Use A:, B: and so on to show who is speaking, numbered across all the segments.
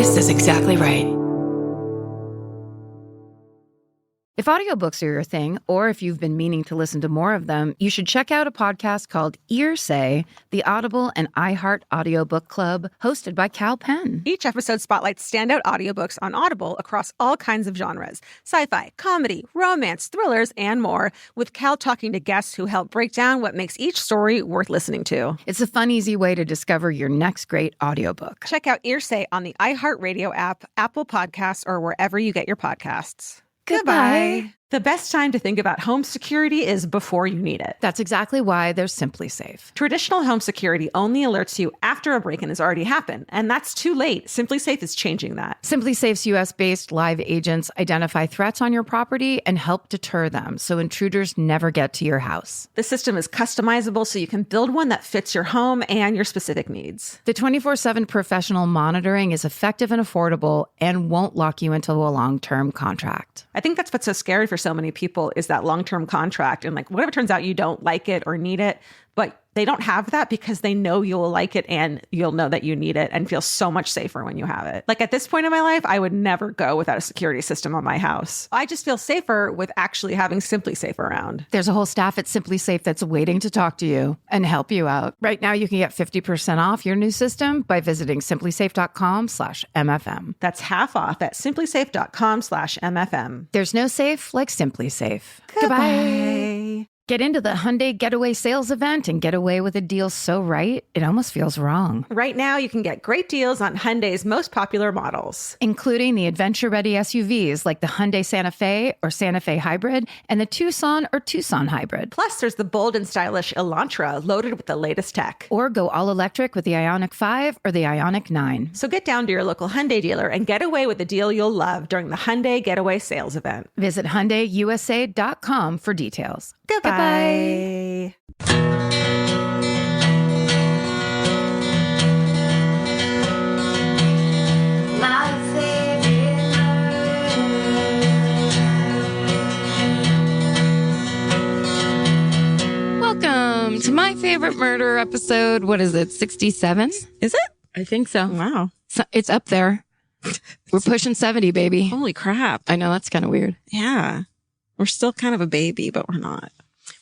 A: This is exactly right.
B: If audiobooks are your thing, or if you've been meaning to listen to more of them, you should check out a podcast called Say, the Audible and iHeart Audiobook Club, hosted by Cal Penn.
C: Each episode spotlights standout audiobooks on Audible across all kinds of genres. Sci-fi, comedy, romance, thrillers, and more, with Cal talking to guests who help break down what makes each story worth listening to.
B: It's a fun, easy way to discover your next great audiobook.
C: Check out Say on the iHeartRadio app, Apple Podcasts, or wherever you get your podcasts.
B: Goodbye.
C: The best time to think about home security is before you need it.
B: That's exactly why there's Simply Safe.
C: Traditional home security only alerts you after a break-in has already happened, and that's too late. Simply Safe is changing that.
B: Simply Safe's U.S.-based live agents identify threats on your property and help deter them so intruders never get to your house.
C: The system is customizable so you can build one that fits your home and your specific needs.
B: The 24/7 professional monitoring is effective and affordable and won't lock you into a long-term contract.
C: I think that's what's so scary for so many people is that long-term contract. And like, what if it turns out you don't like it or need it, but they don't have that because they know you'll like it and you'll know that you need it and feel so much safer when you have it. Like at this point in my life, I would never go without a security system on my house. I just feel safer with actually having Simply Safe around.
B: There's a whole staff at Simply Safe that's waiting to talk to you and help you out. Right now, you can get 50% off your new system by visiting simplysafe.com/MFM.
C: That's half off at simplysafe.com/MFM.
B: There's no safe like Simply Safe.
C: Goodbye.
B: Get into the Hyundai Getaway Sales Event and get away with a deal so right, it almost feels wrong.
C: Right now, you can get great deals on Hyundai's most popular models,
B: including the adventure-ready SUVs like the Hyundai Santa Fe or Santa Fe Hybrid and the Tucson or Tucson Hybrid.
C: Plus, there's the bold and stylish Elantra loaded with the latest tech.
B: Or go all-electric with the Ioniq 5 or the Ioniq 9.
C: So get down to your local Hyundai dealer and get away with a deal you'll love during the Hyundai Getaway Sales Event.
B: Visit HyundaiUSA.com for details.
C: Goodbye.
B: Welcome to my favorite murder episode. What is it, 67?
D: Is it?
B: I think so.
D: Wow.
B: So it's up there. We're pushing 70, baby.
D: Holy crap.
B: I know, that's kind of weird.
D: Yeah. We're still kind of a baby, but we're not.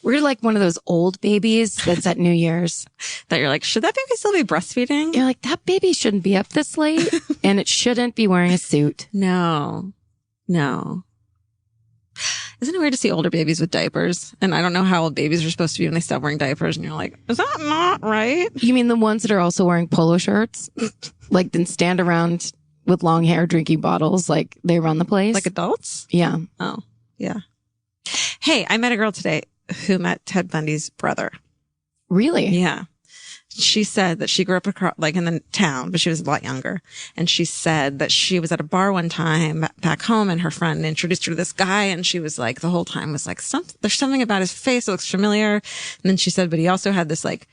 B: We're like one of those old babies that's at New Year's.
D: That you're like, should that baby still be breastfeeding?
B: You're like, that baby shouldn't be up this late and it shouldn't be wearing a suit.
D: No. Isn't it weird to see older babies with diapers? And I don't know how old babies are supposed to be when they stop wearing diapers. And you're like, is that not right?
B: You mean the ones that are also wearing polo shirts? Like then stand around with long hair drinking bottles like they run the place?
D: Like adults?
B: Yeah.
D: Oh, yeah. Hey, I met a girl today who met Ted Bundy's brother.
B: Really?
D: Yeah. She said that she grew up like in the town, but she was a lot younger. And she said that she was at a bar one time back home and her friend introduced her to this guy. And she was like, the whole time was like, there's something about his face that looks familiar. And then she said, but he also had this like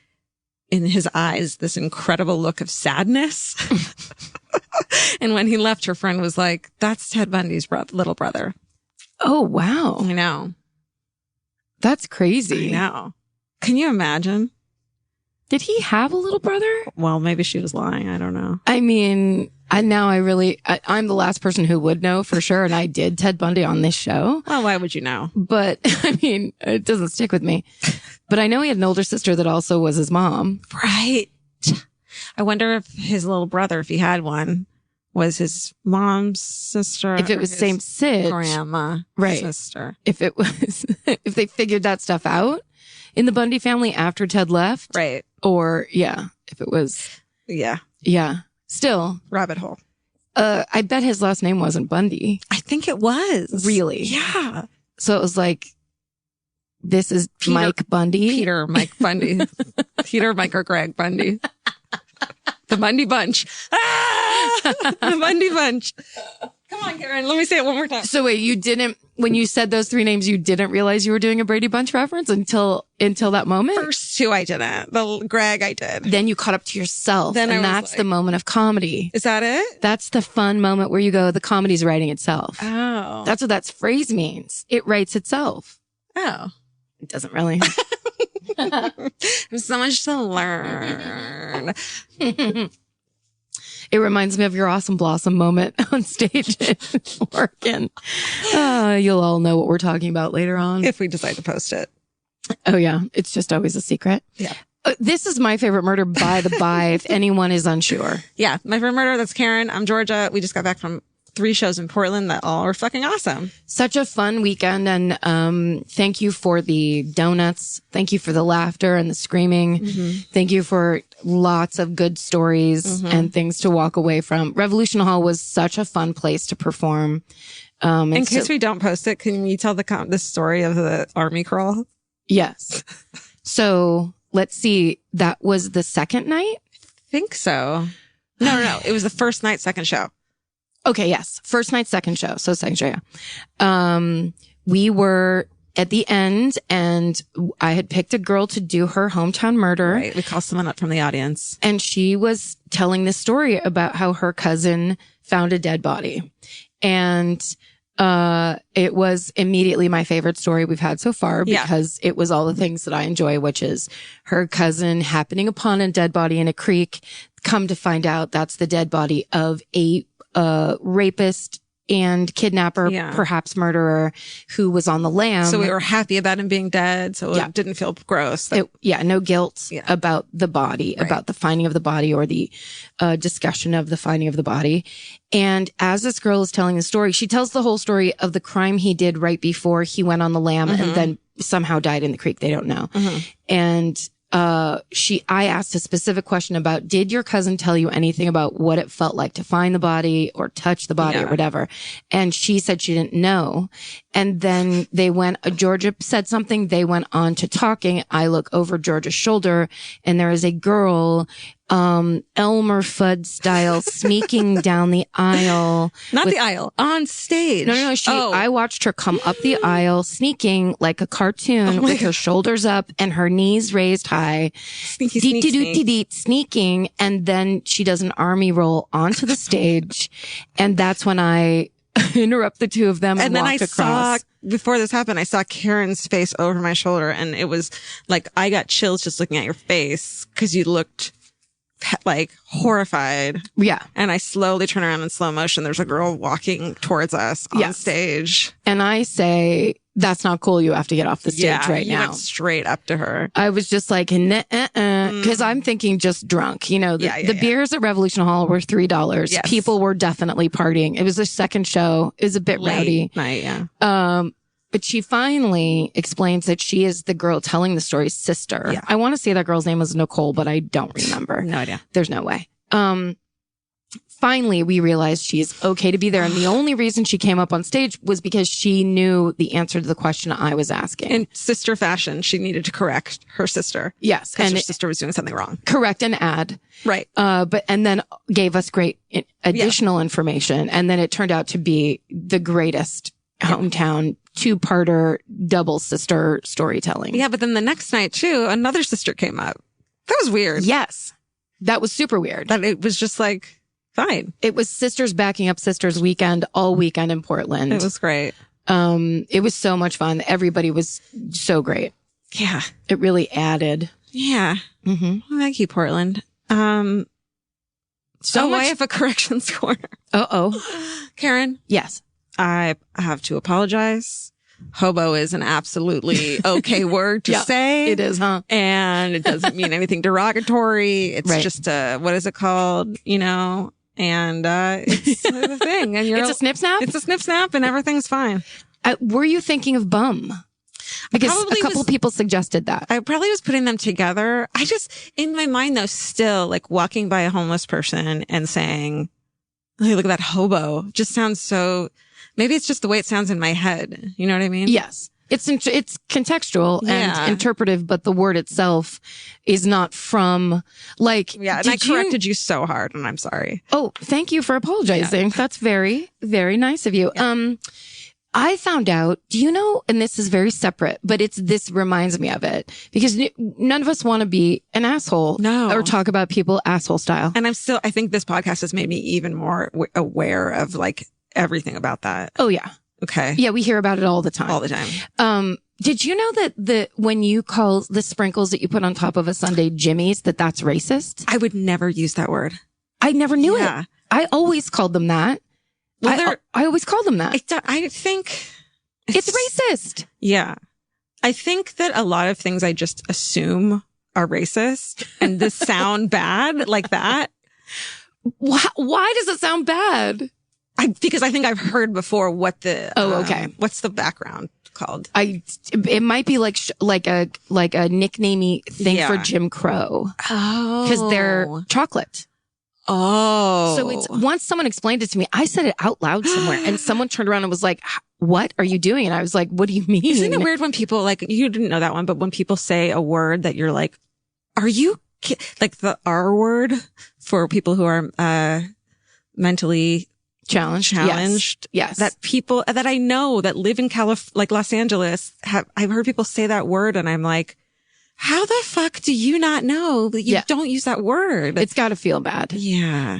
D: in his eyes, this incredible look of sadness. And when he left, her friend was like, that's Ted Bundy's little brother.
B: Oh, wow.
D: I know.
B: That's crazy.
D: I know. Can you imagine?
B: Did he have a little brother?
D: Well, maybe she was lying. I don't know.
B: I mean, I'm the last person who would know for sure. And I did Ted Bundy on this show.
D: Well, why would you know?
B: But I mean, it doesn't stick with me. But I know he had an older sister that also was his mom.
D: Right. I wonder if his little brother, if he had one, was his mom's sister.
B: If it was same sitch.
D: Grandma.
B: Right.
D: Sister.
B: If it was, if they figured that stuff out in the Bundy family after Ted left.
D: Right.
B: Or, yeah, if it was.
D: Yeah.
B: Yeah. Still.
D: Rabbit hole.
B: I bet his last name wasn't Bundy.
D: I think it was.
B: Really?
D: Yeah.
B: So it was like, this is Mike Bundy.
D: Peter, Mike Bundy. Peter, Mike, or Greg Bundy. The Bundy Bunch. Ah! The Bundy Bunch. Come on, Karen. Let me say it one more time.
B: So wait, when you said those three names, you didn't realize you were doing a Brady Bunch reference until that moment?
D: First two, I didn't. The Greg, I did.
B: Then you caught up to yourself. And that's the moment of comedy.
D: Is that it?
B: That's the fun moment where you go, the comedy's writing itself.
D: Oh.
B: That's what that phrase means. It writes itself.
D: Oh.
B: It doesn't really.
D: There's so much to learn.
B: It reminds me of your awesome blossom moment on stage at Oregon. You'll all know what we're talking about later on.
D: If we decide to post it.
B: Oh, yeah. It's just always a secret.
D: Yeah.
B: This is my favorite murder, by the by, if anyone is unsure.
D: Yeah. My favorite murder. That's Karen. I'm Georgia. We just got back from 3 shows in Portland that all are fucking awesome.
B: Such a fun weekend. And thank you for the donuts. Thank you for the laughter and the screaming. Mm-hmm. Thank you for lots of good stories and things to walk away from. Revolution Hall was such a fun place to perform.
D: In case we don't post it, can you tell the story of the army crawl?
B: Yes. So let's see. That was the second night?
D: I think so. No. It was the first night, second show.
B: Okay. Yes. First night, second show. So second show. Yeah. We were at the end and I had picked a girl to do her hometown murder.
D: Right. We called someone up from the audience
B: and she was telling this story about how her cousin found a dead body. And it was immediately my favorite story we've had so far because it was all the things that I enjoy, which is her cousin happening upon a dead body in a creek. Come to find out that's the dead body of a rapist and kidnapper, perhaps murderer, who was on the lam.
D: So we were happy about him being dead. So it didn't feel gross.
B: No guilt about the body, about the finding of the body or the discussion of the finding of the body. And as this girl is telling the story, she tells the whole story of the crime he did right before he went on the lam and then somehow died in the creek. They don't know. And I asked a specific question about, did your cousin tell you anything about what it felt like to find the body or touch the body or whatever? And she said she didn't know. And then Georgia said something. They went on to talking. I look over Georgia's shoulder and there is a girl, Elmer Fudd style, sneaking down the aisle.
D: Not the aisle, on stage.
B: No. I watched her come up the aisle, sneaking like a cartoon with her shoulders up and her knees raised high. Sneaking. And then she does an army roll onto the stage. And that's when I interrupt the two of them and
D: then
B: walk across.
D: Before this happened, I saw Karen's face over my shoulder and it was like, I got chills just looking at your face because you looked like horrified.
B: Yeah.
D: And I slowly turn around in slow motion. There's a girl walking towards us on stage.
B: And I say, that's not cool. You have to get off the stage right now.
D: You went straight up to her.
B: I was just like, because I'm thinking just drunk. You know, the beers at Revolution Hall were $3. Yes. People were definitely partying. It was the second show. It was a bit rowdy.
D: Night, yeah.
B: But she finally explains that she is the girl telling the story's sister. Yeah. I want to say that girl's name was Nicole, but I don't remember.
D: No idea.
B: There's no way. Finally, we realized she's okay to be there. And the only reason she came up on stage was because she knew the answer to the question I was asking.
D: In sister fashion, she needed to correct her sister.
B: Yes.
D: Because her sister was doing something wrong.
B: Correct and add.
D: Right.
B: And then gave us great additional information. And then it turned out to be the greatest hometown 2-parter double sister storytelling.
D: Yeah. But then the next night too, another sister came up. That was weird.
B: Yes. That was super weird.
D: That it was just like, fine.
B: It was sisters backing up sisters weekend, all weekend in Portland.
D: It was great.
B: It was so much fun. Everybody was so great.
D: Yeah.
B: It really added.
D: Yeah. Mm-hmm. Thank you, Portland. I have a corrections corner. Karen.
B: Yes.
D: I have to apologize. Hobo is an absolutely okay word to say.
B: It is, huh?
D: And it doesn't mean anything derogatory. It's just what is it called? You know, and it's the thing. And
B: it's a snip snap?
D: It's a snip snap and everything's fine.
B: Were you thinking of bum? I guess a couple people suggested that.
D: I probably was putting them together. I just, in my mind though, still like walking by a homeless person and saying, hey, look at that hobo, just sounds so, maybe it's just the way it sounds in my head. You know what I mean?
B: Yes. It's contextual and interpretive, but the word itself is not from like.
D: Yeah, and I corrected you so hard, and I'm sorry.
B: Oh, thank you for apologizing. Yeah. That's very, very nice of you. Yeah. I found out, do you know, and this is very separate, but this reminds me of it because none of us want to be an asshole.
D: No.
B: Or talk about people asshole style.
D: And I think this podcast has made me even more aware of like everything about that.
B: Oh, yeah.
D: Okay.
B: Yeah, we hear about it all the time.
D: All the time.
B: Did you know that when you call the sprinkles that you put on top of a sundae Jimmy's, that's racist?
D: I would never use that word.
B: I never knew
D: Yeah.
B: it. I always called them that.
D: Well,
B: I always called them that.
D: I think
B: It's racist.
D: Yeah. I think that a lot of things I just assume are racist and this sound bad like that.
B: Why does it sound bad?
D: Because I think I've heard before what the
B: okay.
D: What's the background called?
B: It might be like a nicknamey thing for Jim Crow.
D: Oh,
B: because they're chocolate.
D: Oh,
B: So it's once someone explained it to me, I said it out loud somewhere, and someone turned around and was like, "What are you doing?" And I was like, "What do you mean?"
D: Isn't it weird when people like you didn't know that one, but when people say a word that you're like, "Are you like the R word for people who are mentally challenged?"
B: Yes.
D: That people that I know that live in like Los Angeles I've heard people say that word, and I'm like, how the fuck do you not know that you don't use that word?
B: It's got to feel bad.
D: Yeah.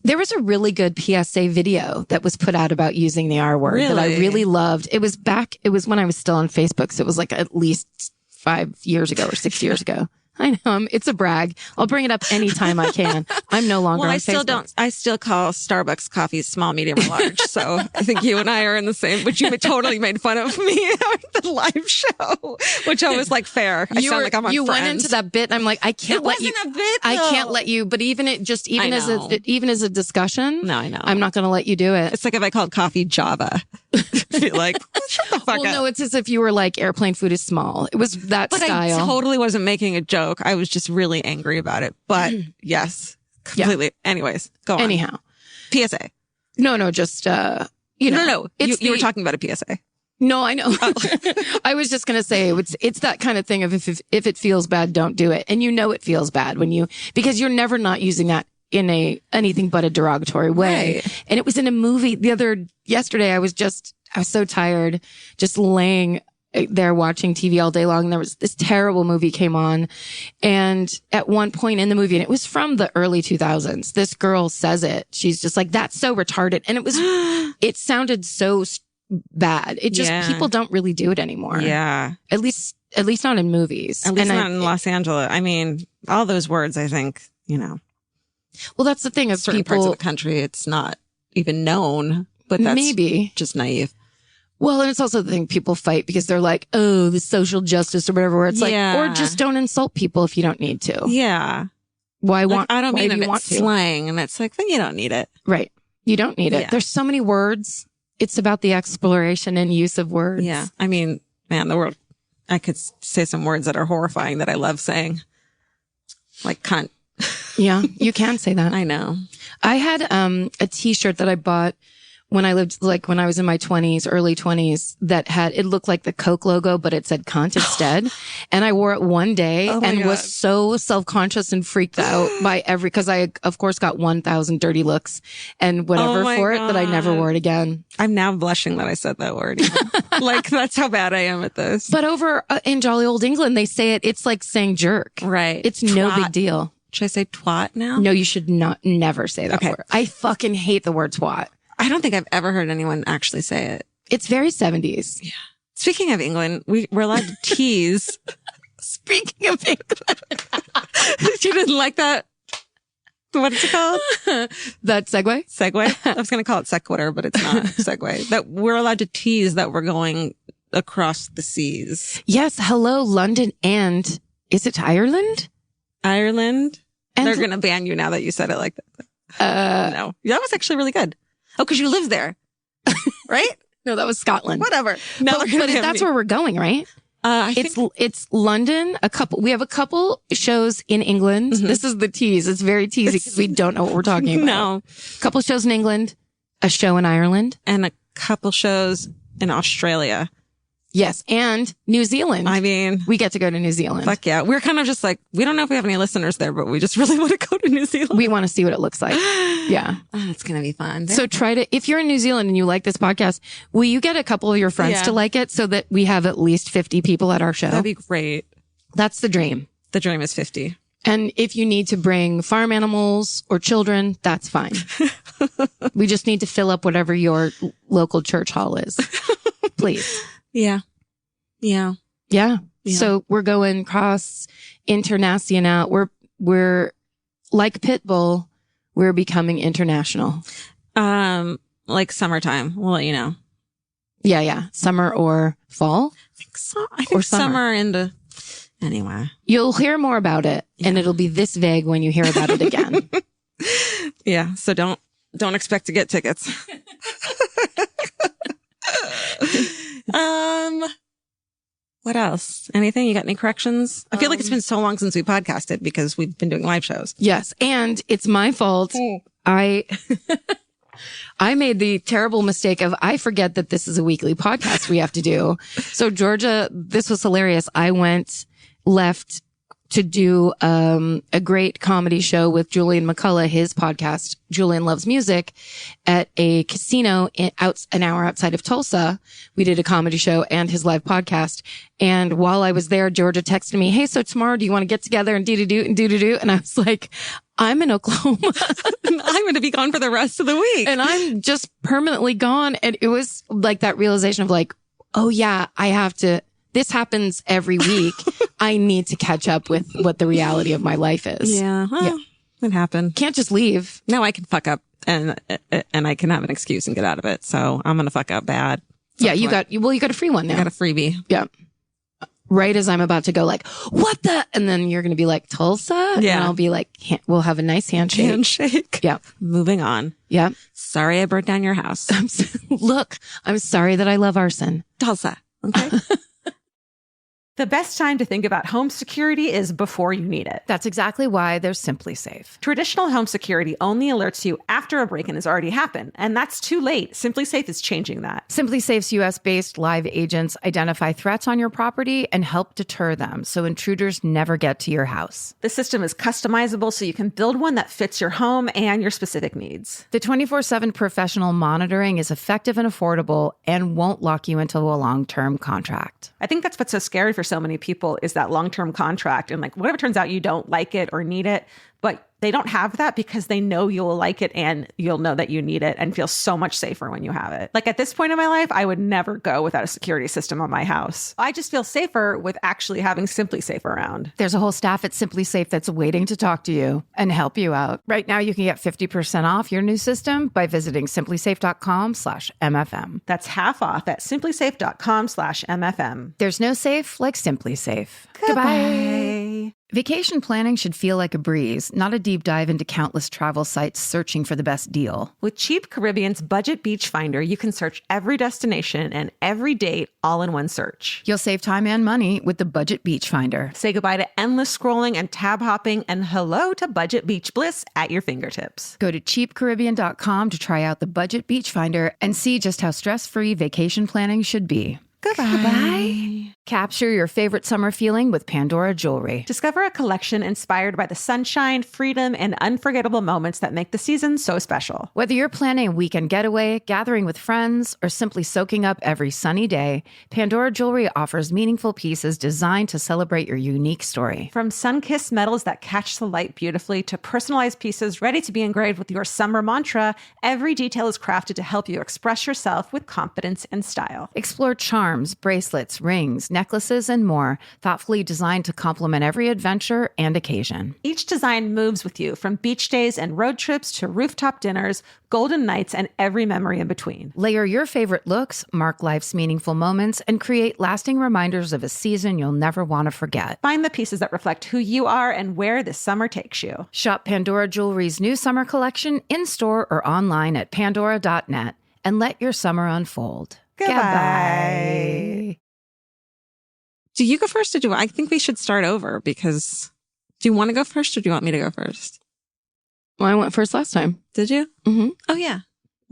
B: There was a really good PSA video that was put out about using the R word that I really loved. It was when I was still on Facebook. So it was like at least 5 years ago or 6 years ago. I know. It's a brag. I'll bring it up anytime I can. I'm no longer on Facebook.
D: I still call Starbucks coffee small, medium, or large. So I think you and I are in the same, but you totally made fun of me at the live show, which I was like, fair. I sound like I'm on
B: You
D: Friends.
B: went into that bit. And I'm like, I can't let you.
D: It wasn't a bit,
B: I
D: though.
B: can't let you, but even as a discussion.
D: No, I know.
B: I'm not going to let you do it.
D: It's like if I called coffee Java. Be like, shut the fuck up.
B: No, it's as if you were like, airplane food is small. It was that
D: But
B: style.
D: I totally wasn't making a joke. I was just really angry about it. But yes, completely. Yeah. Anyways, go on.
B: Anyhow.
D: PSA.
B: No, just, No.
D: You were talking about a PSA.
B: No, I know. Oh. I was just going to say it's that kind of thing of if it feels bad, don't do it. And it feels bad because you're never not using that in anything but a derogatory way. Right. And it was in a movie yesterday. I was so tired just laying there watching TV all day long. And there was this terrible movie came on. And at one point in the movie, and it was from the early 2000s, this girl says it. She's just like, that's so retarded. And it sounded so bad. It just, people don't really do it anymore.
D: Yeah.
B: At least not in movies.
D: At least not in Los Angeles. I mean, all those words, I think,
B: Well, that's the thing. Is
D: certain parts of the country, it's not even known, but that's
B: maybe
D: just naive.
B: Well, and it's also the thing people fight because they're like, oh, the social justice or whatever, where it's like, or just don't insult people if you don't need to.
D: Yeah.
B: I don't
D: mean it's slang, and it's like, then you don't need it.
B: Right. You don't need it. There's so many words. It's about the exploration and use of words.
D: Yeah. I mean, man, the world, I could say some words that are horrifying that I love saying. Like cunt.
B: Yeah, you can say that.
D: I know.
B: I had a t-shirt that I bought when I was in my 20s, early 20s, it looked like the Coke logo, but it said cunt instead. And I wore it one day and was so self-conscious and freaked out because I, of course, got 1,000 dirty looks and whatever for it that I never wore it again.
D: I'm now blushing that I said that word. Like, that's how bad I am at this.
B: But over in jolly old England, they say it's like saying jerk.
D: Right.
B: It's no big deal.
D: Should I say twat now?
B: No, you should never say that word. I fucking hate the word twat.
D: I don't think I've ever heard anyone actually say it.
B: It's very 70s.
D: Yeah. Speaking of England, we're allowed to tease.
B: Speaking of England.
D: You didn't like that? What is it called?
B: That segue?
D: Segue? I was going to call it sequitur, but it's not segue. That we're allowed to tease that we're going across the seas.
B: Yes. Hello, London. And is it Ireland?
D: Ireland?
B: And
D: they're going to ban you now that you said it like that. No. That was actually really good. Oh, because you live there, right?
B: No, that was Scotland.
D: Whatever. No,
B: but that's where we're going, right? It's London. We have a couple shows in England. Mm-hmm. This is the tease. It's very teasy because we don't know what we're talking about.
D: No.
B: A couple shows in England, a show in Ireland,
D: and a couple shows in Australia.
B: Yes, and New Zealand.
D: I mean,
B: we get to go to New Zealand.
D: Fuck yeah. We're kind of just like, we don't know if we have any listeners there, but we just really want to go to New Zealand.
B: We want to see what it looks like. Yeah.
D: It's going to be fun.
B: So if you're in New Zealand and you like this podcast, will you get a couple of your friends to like it so that we have at least 50 people at our show?
D: That'd be great.
B: That's the dream.
D: The dream is 50.
B: And if you need to bring farm animals or children, that's fine. We just need to fill up whatever your local church hall is. Please.
D: Yeah. Yeah.
B: Yeah. So we're going cross international. We're like Pitbull. We're becoming international.
D: Like summertime. We'll let you know.
B: Yeah. Summer or fall?
D: I think summer into, anyway.
B: You'll hear more about it, and it'll be this vague when you hear about it again.
D: Yeah. So don't expect to get tickets. What else? Anything? You got any corrections? I feel like it's been so long since we podcasted because we've been doing live shows.
B: Yes. And it's my fault. I made the terrible mistake of, I forget that this is a weekly podcast we have to do. So Georgia, this was hilarious. I left to do a great comedy show with Julian McCullough, his podcast, Julian Loves Music, at a casino an hour outside of Tulsa. We did a comedy show and his live podcast. And while I was there, Georgia texted me, "Hey, so tomorrow, do you want to get together and do?" And I was like, I'm in Oklahoma.
D: I'm going to be gone for the rest of the week.
B: And I'm just permanently gone. And it was like that realization of like, oh yeah, this happens every week. I need to catch up with what the reality of my life is.
D: Yeah. Well, it happened.
B: Can't just leave.
D: Now I can fuck up and I can have an excuse and get out of it. So I'm going to fuck up bad.
B: Yeah. You got a free one now.
D: I got a freebie.
B: Yeah. Right as I'm about to go like, what the? And then you're going to be like, Tulsa?
D: Yeah.
B: And I'll be like, we'll have a nice handshake. Yeah.
D: Moving on.
B: Yeah.
D: Sorry I burnt down your house.
B: Look, I'm sorry that I love arson.
D: Tulsa. Okay.
C: The best time to think about home security is before you need it.
B: That's exactly why there's Simply Safe.
C: Traditional home security only alerts you after a break-in has already happened, and that's too late. Simply Safe is changing that.
B: Simply Safe's US-based live agents identify threats on your property and help deter them so intruders never get to your house.
C: The system is customizable so you can build one that fits your home and your specific needs.
B: The 24/7 professional monitoring is effective and affordable and won't lock you into a long-term contract.
C: I think that's what's so scary for so many people is that long-term contract. And like, what if it turns out you don't like it or need it, but they don't have that because they know you'll like it and you'll know that you need it and feel so much safer when you have it. Like at this point in my life, I would never go without a security system on my house. I just feel safer with actually having Simply Safe around.
B: There's a whole staff at Simply Safe that's waiting to talk to you and help you out. Right now, you can get 50% off your new system by visiting simplysafe.com/MFM.
C: That's half off at simplysafe.com/MFM.
B: There's no safe like Simply Safe.
C: Goodbye.
B: Vacation planning should feel like a breeze, not a deep dive into countless travel sites searching for the best deal.
C: With Cheap Caribbean's Budget Beach Finder, you can search every destination and every date all in one search.
B: You'll save time and money with the Budget Beach Finder.
C: Say goodbye to endless scrolling and tab hopping and hello to Budget Beach Bliss at your fingertips.
B: Go to cheapcaribbean.com to try out the Budget Beach Finder and see just how stress-free vacation planning should be.
C: Goodbye.
B: Capture your favorite summer feeling with Pandora Jewelry.
C: Discover a collection inspired by the sunshine, freedom, and unforgettable moments that make the season so special.
B: Whether you're planning a weekend getaway, gathering with friends, or simply soaking up every sunny day, Pandora Jewelry offers meaningful pieces designed to celebrate your unique story.
C: From sun-kissed metals that catch the light beautifully to personalized pieces ready to be engraved with your summer mantra, every detail is crafted to help you express yourself with confidence and style.
B: Explore charms, bracelets, rings, necklaces, and more, thoughtfully designed to complement every adventure and occasion.
C: Each design moves with you, from beach days and road trips to rooftop dinners, golden nights, and every memory in between.
B: Layer your favorite looks, mark life's meaningful moments, and create lasting reminders of a season you'll never want to forget.
C: Find the pieces that reflect who you are and where this summer takes you.
B: Shop Pandora Jewelry's new summer collection in-store or online at pandora.net and let your summer unfold.
C: Goodbye.
D: Do you go first or I think we should start over because do you want to go first or do you want me to go first?
B: Well, I went first last time.
D: Did you?
B: Mm-hmm.
D: Oh, yeah.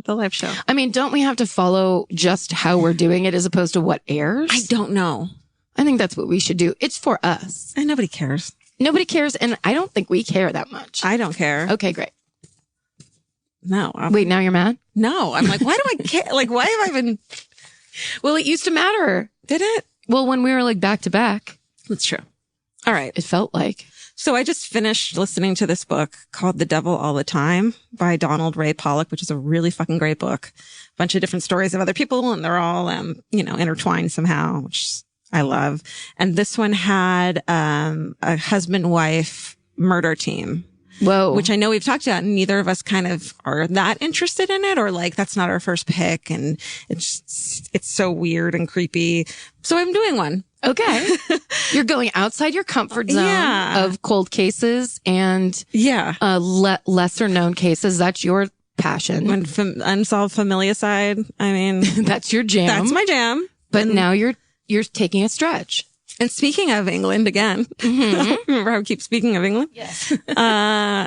D: The live show.
B: I mean, don't we have to follow just how we're doing it as opposed to what airs?
D: I don't know.
B: I think that's what we should do. It's for us.
D: And nobody cares.
B: Nobody cares. And I don't think we care that much.
D: I don't care.
B: Okay, great.
D: No.
B: Wait, now you're mad?
D: No. I'm like, why do I care? Like, why have I been?
B: Well, it used to matter.
D: Did it?
B: Well, when we were like back to back.
D: That's true. All right.
B: It felt like.
D: So I just finished listening to this book called The Devil All the Time by Donald Ray Pollock, which is a really fucking great book. A bunch of different stories of other people, and they're all, intertwined somehow, which I love. And this one had, a husband-wife murder team.
B: Whoa.
D: which I know we've talked about, and neither of us kind of are that interested in it, or like that's not our first pick, and it's so weird and creepy. So I'm doing one.
B: Okay. You're going outside your comfort zone of cold cases and lesser known cases. That's your passion.
D: Unsolved familicide. I mean,
B: that's your jam.
D: That's my jam.
B: But now you're taking a stretch.
D: And speaking of England again, remember how I keep speaking of England?
B: Yes.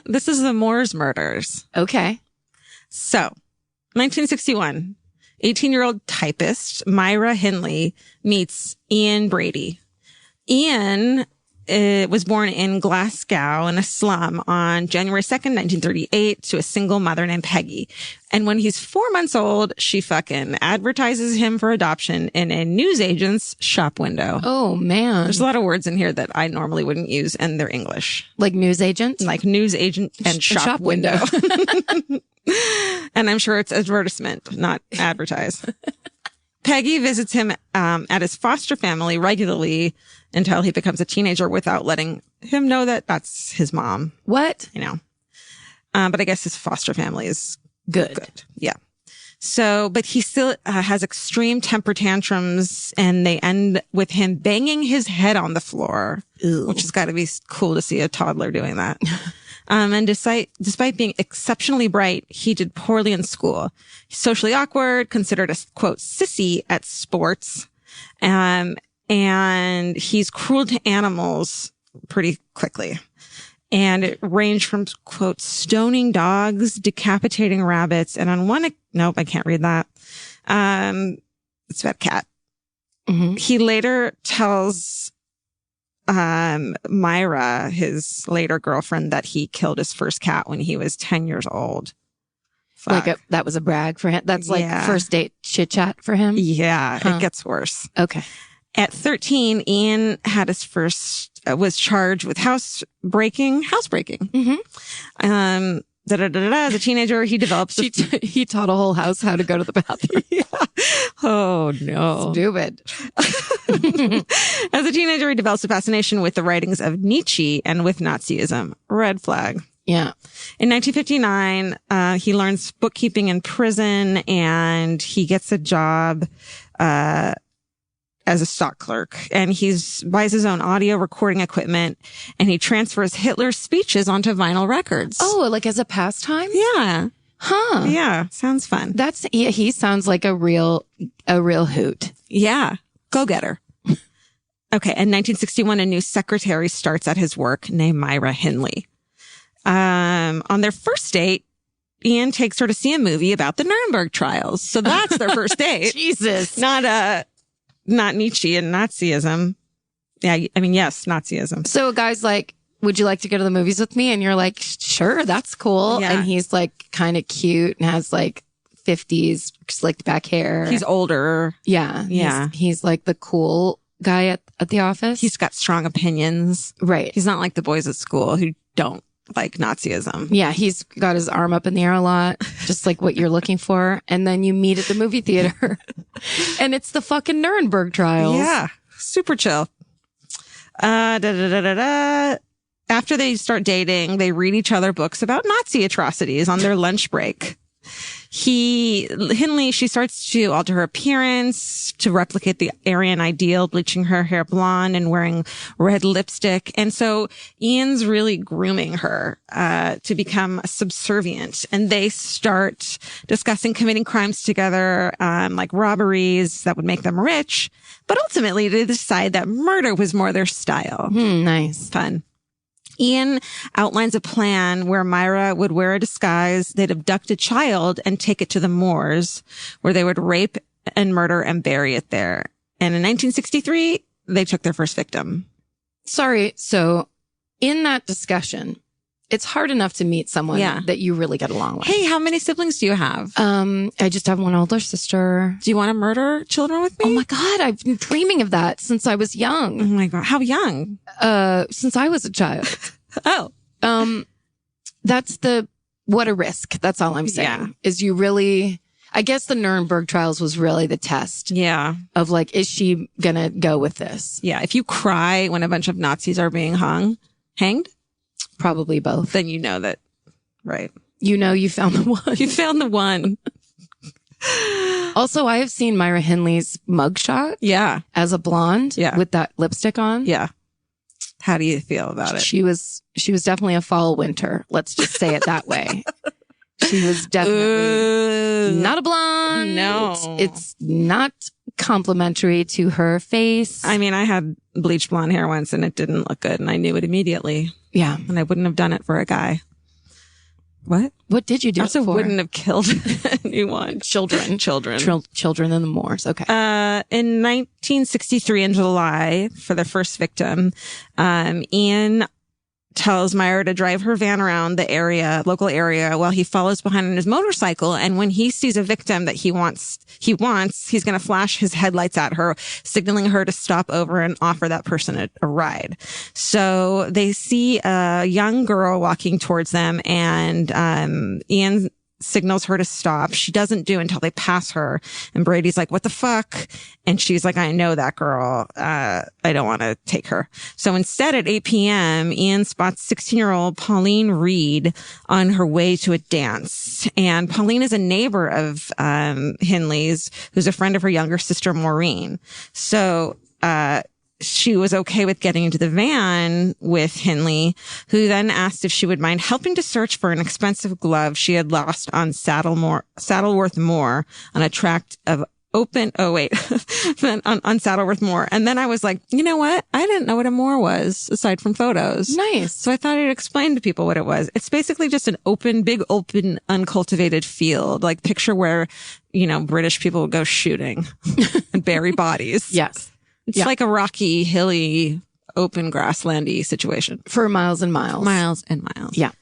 D: This is the Moors murders.
B: Okay.
D: So, 1961, 18-year-old typist Myra Hindley meets Ian Brady. Ian was born in Glasgow in a slum on January 2nd, 1938 to a single mother named Peggy. And when he's 4 months old, she fucking advertises him for adoption in a newsagent's shop window.
B: Oh, man.
D: There's a lot of words in here that I normally wouldn't use, and they're English.
B: Like newsagent?
D: Like newsagent and shop window. And I'm sure it's advertisement, not advertise. Peggy visits him at his foster family regularly until he becomes a teenager without letting him know that that's his mom.
B: What?
D: You know. But I guess his foster family is
B: good.
D: Yeah. So, but he still has extreme temper tantrums, and they end with him banging his head on the floor, which has got to be cool to see a toddler doing that. And despite being exceptionally bright, he did poorly in school. He's socially awkward, considered a, quote, sissy at sports. And he's cruel to animals pretty quickly. And it ranged from, quote, stoning dogs, decapitating rabbits. And on one, nope, I can't read that. It's about a cat. Mm-hmm. He later tells Myra, his later girlfriend, that he killed his first cat when he was 10 years old. Fuck.
B: Like that was a brag for him. That's like first date chit chat for him.
D: Yeah, it gets worse.
B: Okay.
D: At 13, Ian had his first, was charged with housebreaking. Mm-hmm. As a teenager, he developed.
B: He taught a whole house how to go to the bathroom.
D: Yeah. Oh, no.
B: Stupid.
D: As a teenager, he develops a fascination with the writings of Nietzsche and with Nazism. Red flag.
B: Yeah.
D: In 1959, he learns bookkeeping in prison, and he gets a job as a stock clerk, and buys his own audio recording equipment, and he transfers Hitler's speeches onto vinyl records.
B: Oh, like as a pastime?
D: Yeah.
B: Huh.
D: Yeah. Sounds fun.
B: He sounds like a real hoot.
D: Yeah. Go get her. Okay. In 1961, a new secretary starts at his work named Myra Hindley. On their first date, Ian takes her to see a movie about the Nuremberg trials. So that's their first date.
B: Jesus.
D: Not Nietzsche and Nazism. Yeah, I mean, yes, Nazism.
B: So a guy's like, would you like to go to the movies with me? And you're like, sure, that's cool.
D: Yeah.
B: And he's like kind of cute and has like 50s slicked back hair.
D: He's older.
B: Yeah.
D: Yeah.
B: He's like the cool guy at the office.
D: He's got strong opinions.
B: Right.
D: He's not like the boys at school who don't like Nazism.
B: Yeah. He's got his arm up in the air a lot, just like what you're looking for. And then you meet at the movie theater and it's the fucking Nuremberg trials.
D: Yeah. Super chill. After they start dating, they read each other books about Nazi atrocities on their lunch break. Hindley, she starts to alter her appearance to replicate the Aryan ideal, bleaching her hair blonde and wearing red lipstick. And so Ian's really grooming her, to become subservient. And they start discussing committing crimes together, like robberies that would make them rich. But ultimately they decide that murder was more their style.
B: Nice.
D: Fun. Ian outlines a plan where Myra would wear a disguise, they'd abduct a child and take it to the moors, where they would rape and murder and bury it there. And in 1963, they took their first victim.
B: Sorry. So in that discussion, it's hard enough to meet someone that you really get along with.
D: Hey, how many siblings do you have?
B: I just have one older sister.
D: Do you want to murder children with me?
B: Oh my God. I've been dreaming of that since I was young.
D: Oh my God. How young?
B: Since I was a child.
D: Oh.
B: That's what a risk. That's all I'm saying.
D: Yeah.
B: Is you really, I guess the Nuremberg trials was really the test.
D: Yeah.
B: Of like, is she gonna go with this?
D: Yeah. If you cry when a bunch of Nazis are being hanged,
A: Probably both.
D: Then you know that, right?
A: You know, you found the one.
D: You found the one.
A: Also, I have seen Myra Hindley's mugshot.
D: Yeah.
A: As a blonde.
D: Yeah.
A: With that lipstick on.
D: Yeah. How do you feel about it?
A: She was definitely a fall winter. Let's just say it that way. She was definitely not a blonde.
D: No.
A: It's not complimentary to her face.
D: I mean, I had bleached blonde hair once and it didn't look good and I knew it immediately.
A: Yeah.
D: And I wouldn't have done it for a guy. What?
A: What did you do
D: I also
A: it for?
D: wouldn't have killed anyone.
A: Children. Children in the moors. Okay.
D: In 1963 in July, for the first victim, Ian tells Myra to drive her van around the local area while he follows behind on his motorcycle. And when he sees a victim that he wants, he's going to flash his headlights at her, signaling her to stop over and offer that person a ride. So they see a young girl walking towards them and, Ian signals her to stop. She doesn't do until they pass her. And Brady's like, what the fuck? And she's like, I know that girl. I don't want to take her. So instead at 8 p.m., Ian spots 16-year-old Pauline Reed on her way to a dance. And Pauline is a neighbor of, Hindley's, who's a friend of her younger sister, Maureen. So, she was okay with getting into the van with Hindley, who then asked if she would mind helping to search for an expensive glove she had lost on Saddleworth Moor on a tract of on Saddleworth Moor. And then I was like, you know what? I didn't know what a moor was aside from photos.
A: Nice.
D: So I thought I'd explain to people what it was. It's basically just big open, uncultivated field. Like picture where, British people would go shooting and bury bodies.
A: Yes.
D: It's like a rocky, hilly, open grasslandy situation.
A: For miles and miles.
D: Miles and miles.
A: Yeah.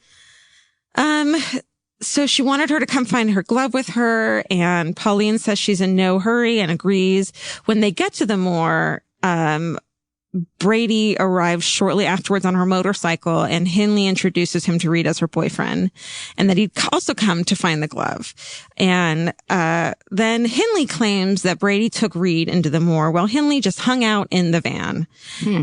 D: So she wanted her to come find her glove with her, and Pauline says she's in no hurry and agrees. When they get to the moor, Brady arrives shortly afterwards on her motorcycle, and Hindley introduces him to Reed as her boyfriend, and that he'd also come to find the glove. And then Hindley claims that Brady took Reed into the moor while Hindley just hung out in the van.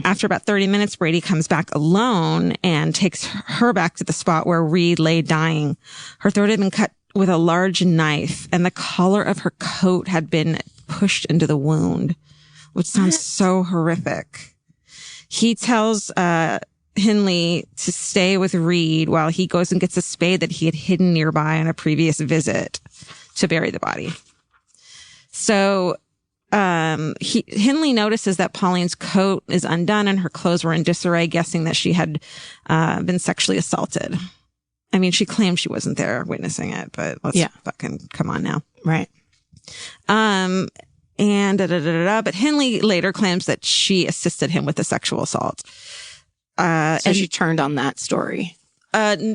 D: After about 30 minutes, Brady comes back alone and takes her back to the spot where Reed lay dying. Her throat had been cut with a large knife, and the collar of her coat had been pushed into the wound, which sounds so horrific. He tells Hindley to stay with Reed while he goes and gets a spade that he had hidden nearby on a previous visit to bury the body. So Hindley notices that Pauline's coat is undone and her clothes were in disarray, guessing that she had been sexually assaulted. I mean, she claims she wasn't there witnessing it, but let's fucking come on now.
A: Right.
D: But Hindley later claims that she assisted him with the sexual assault.
A: So she turned on that story.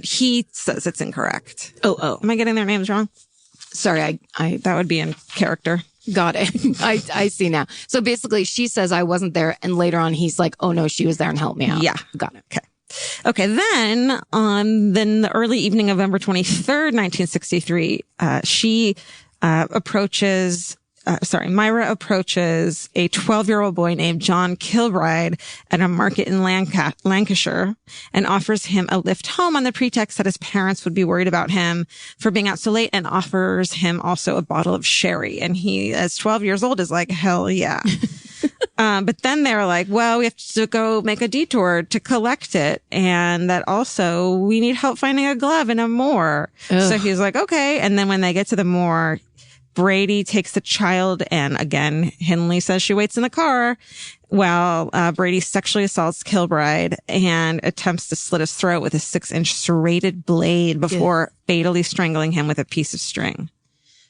D: He says it's incorrect.
A: Oh.
D: Am I getting their names wrong?
A: Sorry, I
D: that would be in character.
A: Got it. I see now. So basically she says I wasn't there, and later on he's like, oh no, she was there and helped me out.
D: Yeah.
A: Got it.
D: Okay. Then the early evening of November 23rd, 1963, Myra approaches a 12-year-old boy named John Kilbride at a market in Lancashire and offers him a lift home on the pretext that his parents would be worried about him for being out so late, and offers him also a bottle of sherry. And he, as 12 years old, is like, hell yeah. But then they're like, well, we have to go make a detour to collect it. And that also we need help finding a glove in a moor. Ugh. So he's like, okay. And then when they get to the moor, Brady takes the child, and again, Hindley says she waits in the car while Brady sexually assaults Kilbride and attempts to slit his throat with a 6-inch serrated blade before fatally strangling him with a piece of string.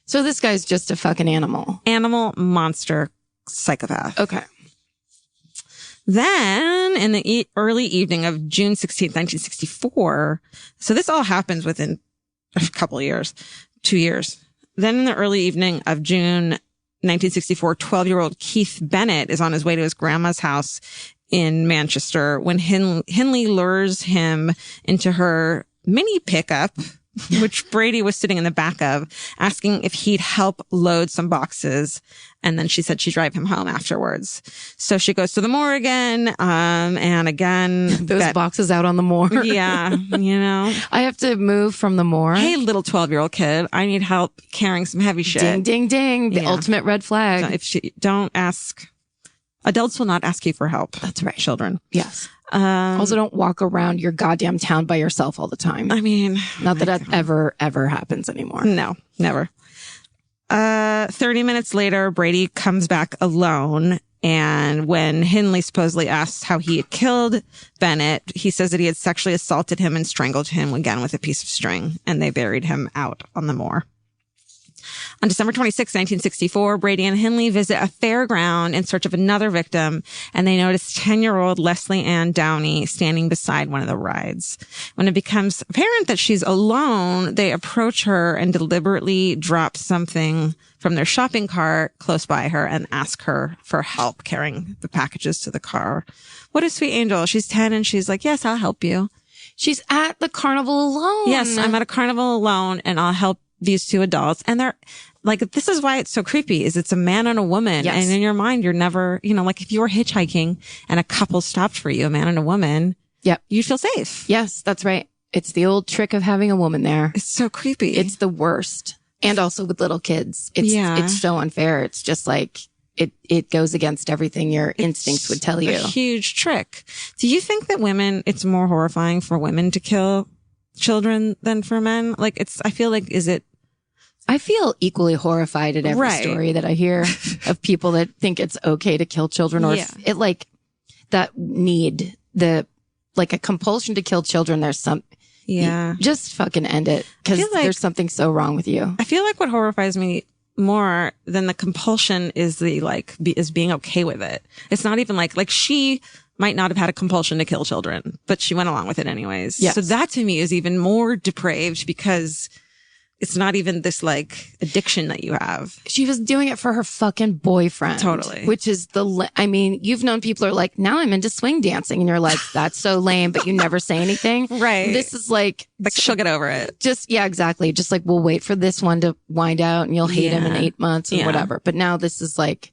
A: So this guy's just a fucking animal.
D: Animal, monster, psychopath.
A: Okay.
D: Then, in the early evening of June 16th, 1964, so this all happens within a couple of years, 2 years. Then in the early evening of June 1964, 12-year-old Keith Bennett is on his way to his grandma's house in Manchester when Hindley lures him into her mini pickup which Brady was sitting in the back of, asking if he'd help load some boxes. And then she said she'd drive him home afterwards. So she goes to the moor again. And again,
A: Those boxes out on the moor.
D: yeah,
A: I have to move from the moor.
D: Hey, little 12-year-old kid, I need help carrying some heavy shit.
A: Ding, ding, ding. The
D: Yeah.
A: ultimate red flag.
D: So if she don't ask, adults will not ask you for help.
A: That's right.
D: Children.
A: Yes. Also, don't walk around your goddamn town by yourself all the time.
D: I mean,
A: Not that ever happens anymore.
D: no, never. 30 minutes later, Brady comes back alone. And when Hindley supposedly asks how he had killed Bennett, he says that he had sexually assaulted him and strangled him again with a piece of string. And they buried him out on the moor. On December 26, 1964, Brady and Hindley visit a fairground in search of another victim, and they notice 10-year-old Leslie Ann Downey standing beside one of the rides. When it becomes apparent that she's alone, they approach her and deliberately drop something from their shopping cart close by her and ask her for help carrying the packages to the car. What a sweet angel. She's 10 and she's like, yes, I'll help you.
A: She's at the carnival alone.
D: Yes, I'm at a carnival alone and I'll help these two adults. And they're like, this is why it's so creepy, is it's a man and a woman.
A: Yes.
D: And in your mind, you're never, like if you were hitchhiking and a couple stopped for you, a man and a woman,
A: Yep.
D: you'd feel safe.
A: Yes, that's right. It's the old trick of having a woman there.
D: It's so creepy.
A: It's the worst. And also with little kids. It's so unfair. It's just like, it goes against everything your instincts would tell you.
D: A huge trick. Do you think that it's more horrifying for women to kill children than for men? Like I feel like,
A: I feel equally horrified at every
D: Right.
A: story that I hear of people that think it's okay to kill children or
D: Yeah.
A: it like that need like a compulsion to kill children. There's just fucking end it because
D: feel like-
A: there's something so wrong with you.
D: I feel like what horrifies me more than the compulsion is is being okay with it. It's not even like she might not have had a compulsion to kill children, but she went along with it anyways.
A: Yes.
D: So that to me is even more depraved because it's not even this like addiction that you have.
A: She was doing it for her fucking boyfriend.
D: Totally.
A: Which is you've known people are like, now I'm into swing dancing. And you're like, that's so lame, but you never say anything.
D: Right.
A: This is like
D: she'll get over it.
A: yeah, exactly. Just like, we'll wait for this one to wind out and you'll hate him in 8 months and whatever. But now this is like,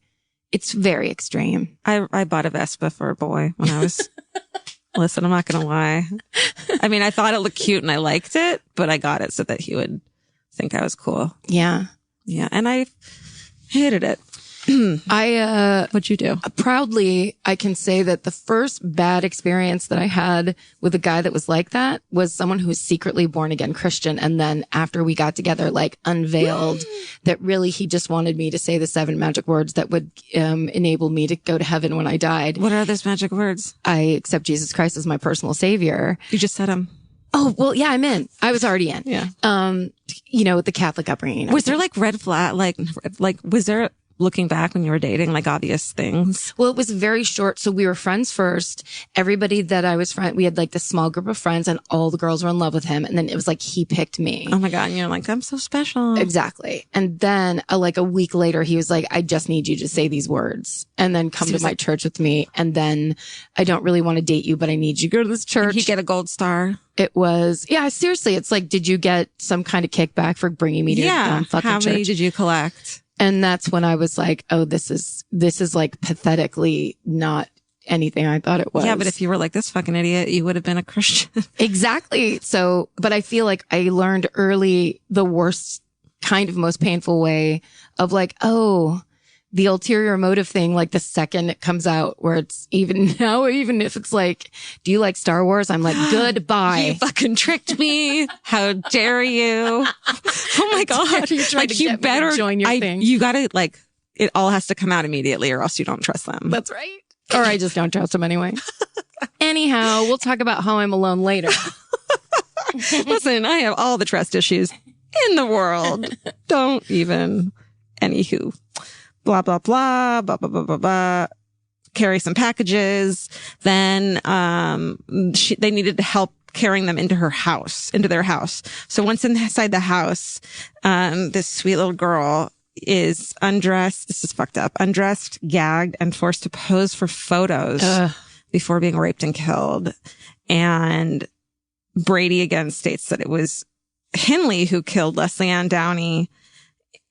A: it's very extreme.
D: I bought a Vespa for a boy when I was, listen, I'm not going to lie. I mean, I thought it looked cute and I liked it, but I got it so that he would think I was cool.
A: Yeah.
D: Yeah. And I hated it. What'd you do?
A: Proudly, I can say that the first bad experience that I had with a guy that was like that was someone who was secretly born again Christian. And then after we got together, like unveiled that really he just wanted me to say the 7 magic words that would enable me to go to heaven when I died.
D: What are those magic words?
A: I accept Jesus Christ as my personal savior.
D: You just said them.
A: Oh, well, yeah, I'm in. I was already in.
D: Yeah.
A: With the Catholic upbringing.
D: Was there like red flag, like was there, looking back when you were dating, like obvious things?
A: Well, it was very short. So we were friends first. Everybody that I was we had like this small group of friends and all the girls were in love with him. And then it was like, he picked me.
D: Oh my God. And you're like, I'm so special.
A: Exactly. And then like a week later, he was like, I just need you to say these words and then come to my church with me. And then I don't really want to date you, but I need you to go to this church.
D: He get a gold star.
A: It was, yeah, seriously. It's like, did you get some kind of kickback for bringing me to your fucking
D: How
A: church?
D: many did you collect?
A: And that's when I was like, oh, this is like pathetically not anything I thought it was.
D: Yeah, but if you were like this fucking idiot, you would have been a Christian.
A: Exactly. So, but I feel like I learned early the worst kind of most painful way of like, oh, the ulterior motive thing, like the second it comes out where it's even if it's like, do you like Star Wars? I'm like, goodbye.
D: You fucking tricked me. How dare you? Oh my God.
A: You tried to get me to join your thing.
D: You gotta it all has to come out immediately or else you don't trust them.
A: That's right. Or I just don't trust him anyway. Anyhow, we'll talk about how I'm alone later.
D: Listen, I have all the trust issues in the world. Don't even. Anywho. Blah, blah, blah, blah, blah, blah, blah, blah. Carry some packages. Then, they needed help carrying them into their house. So once inside the house, this sweet little girl is undressed. This is fucked up. Undressed, gagged, and forced to pose for photos before being raped and killed. And Brady again states that it was Hinley, who killed Leslie Ann Downey,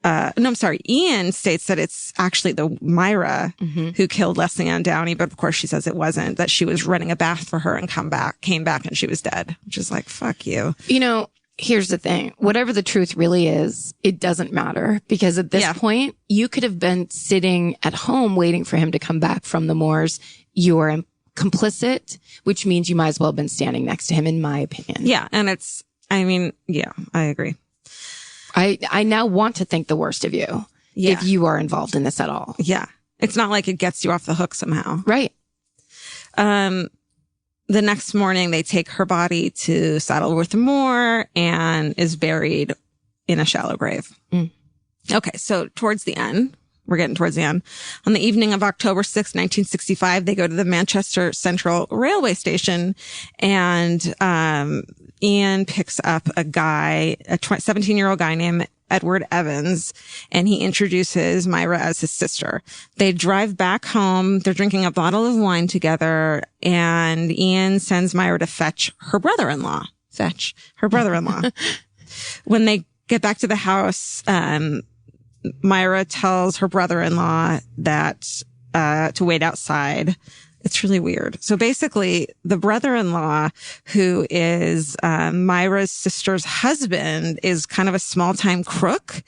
D: Ian states that it's actually the Myra who killed Leslie Ann Downey, but of course she says it wasn't, that she was running a bath for her and came back and she was dead, which is like, fuck you.
A: You know, here's the thing. Whatever the truth really is, it doesn't matter, because at this point, you could have been sitting at home waiting for him to come back from the moors. You're complicit, which means you might as well have been standing next to him, in my opinion.
D: Yeah. And I agree.
A: I now want to think the worst of you if you are involved in this at all.
D: Yeah. It's not like it gets you off the hook somehow.
A: Right.
D: The next morning, they take her body to Saddleworth Moor and is buried in a shallow grave. Okay. So towards the end, we're getting towards the end. On the evening of October 6, 1965, they go to the Manchester Central Railway Station, and Ian picks up a guy, a 17-year-old guy named Edward Evans, and he introduces Myra as his sister. They drive back home. They're drinking a bottle of wine together, and Ian sends Myra to fetch her brother-in-law. When they get back to the house, Myra tells her brother-in-law that to wait outside. It's really weird. So basically, the brother-in-law, who is Myra's sister's husband, is kind of a small-time crook.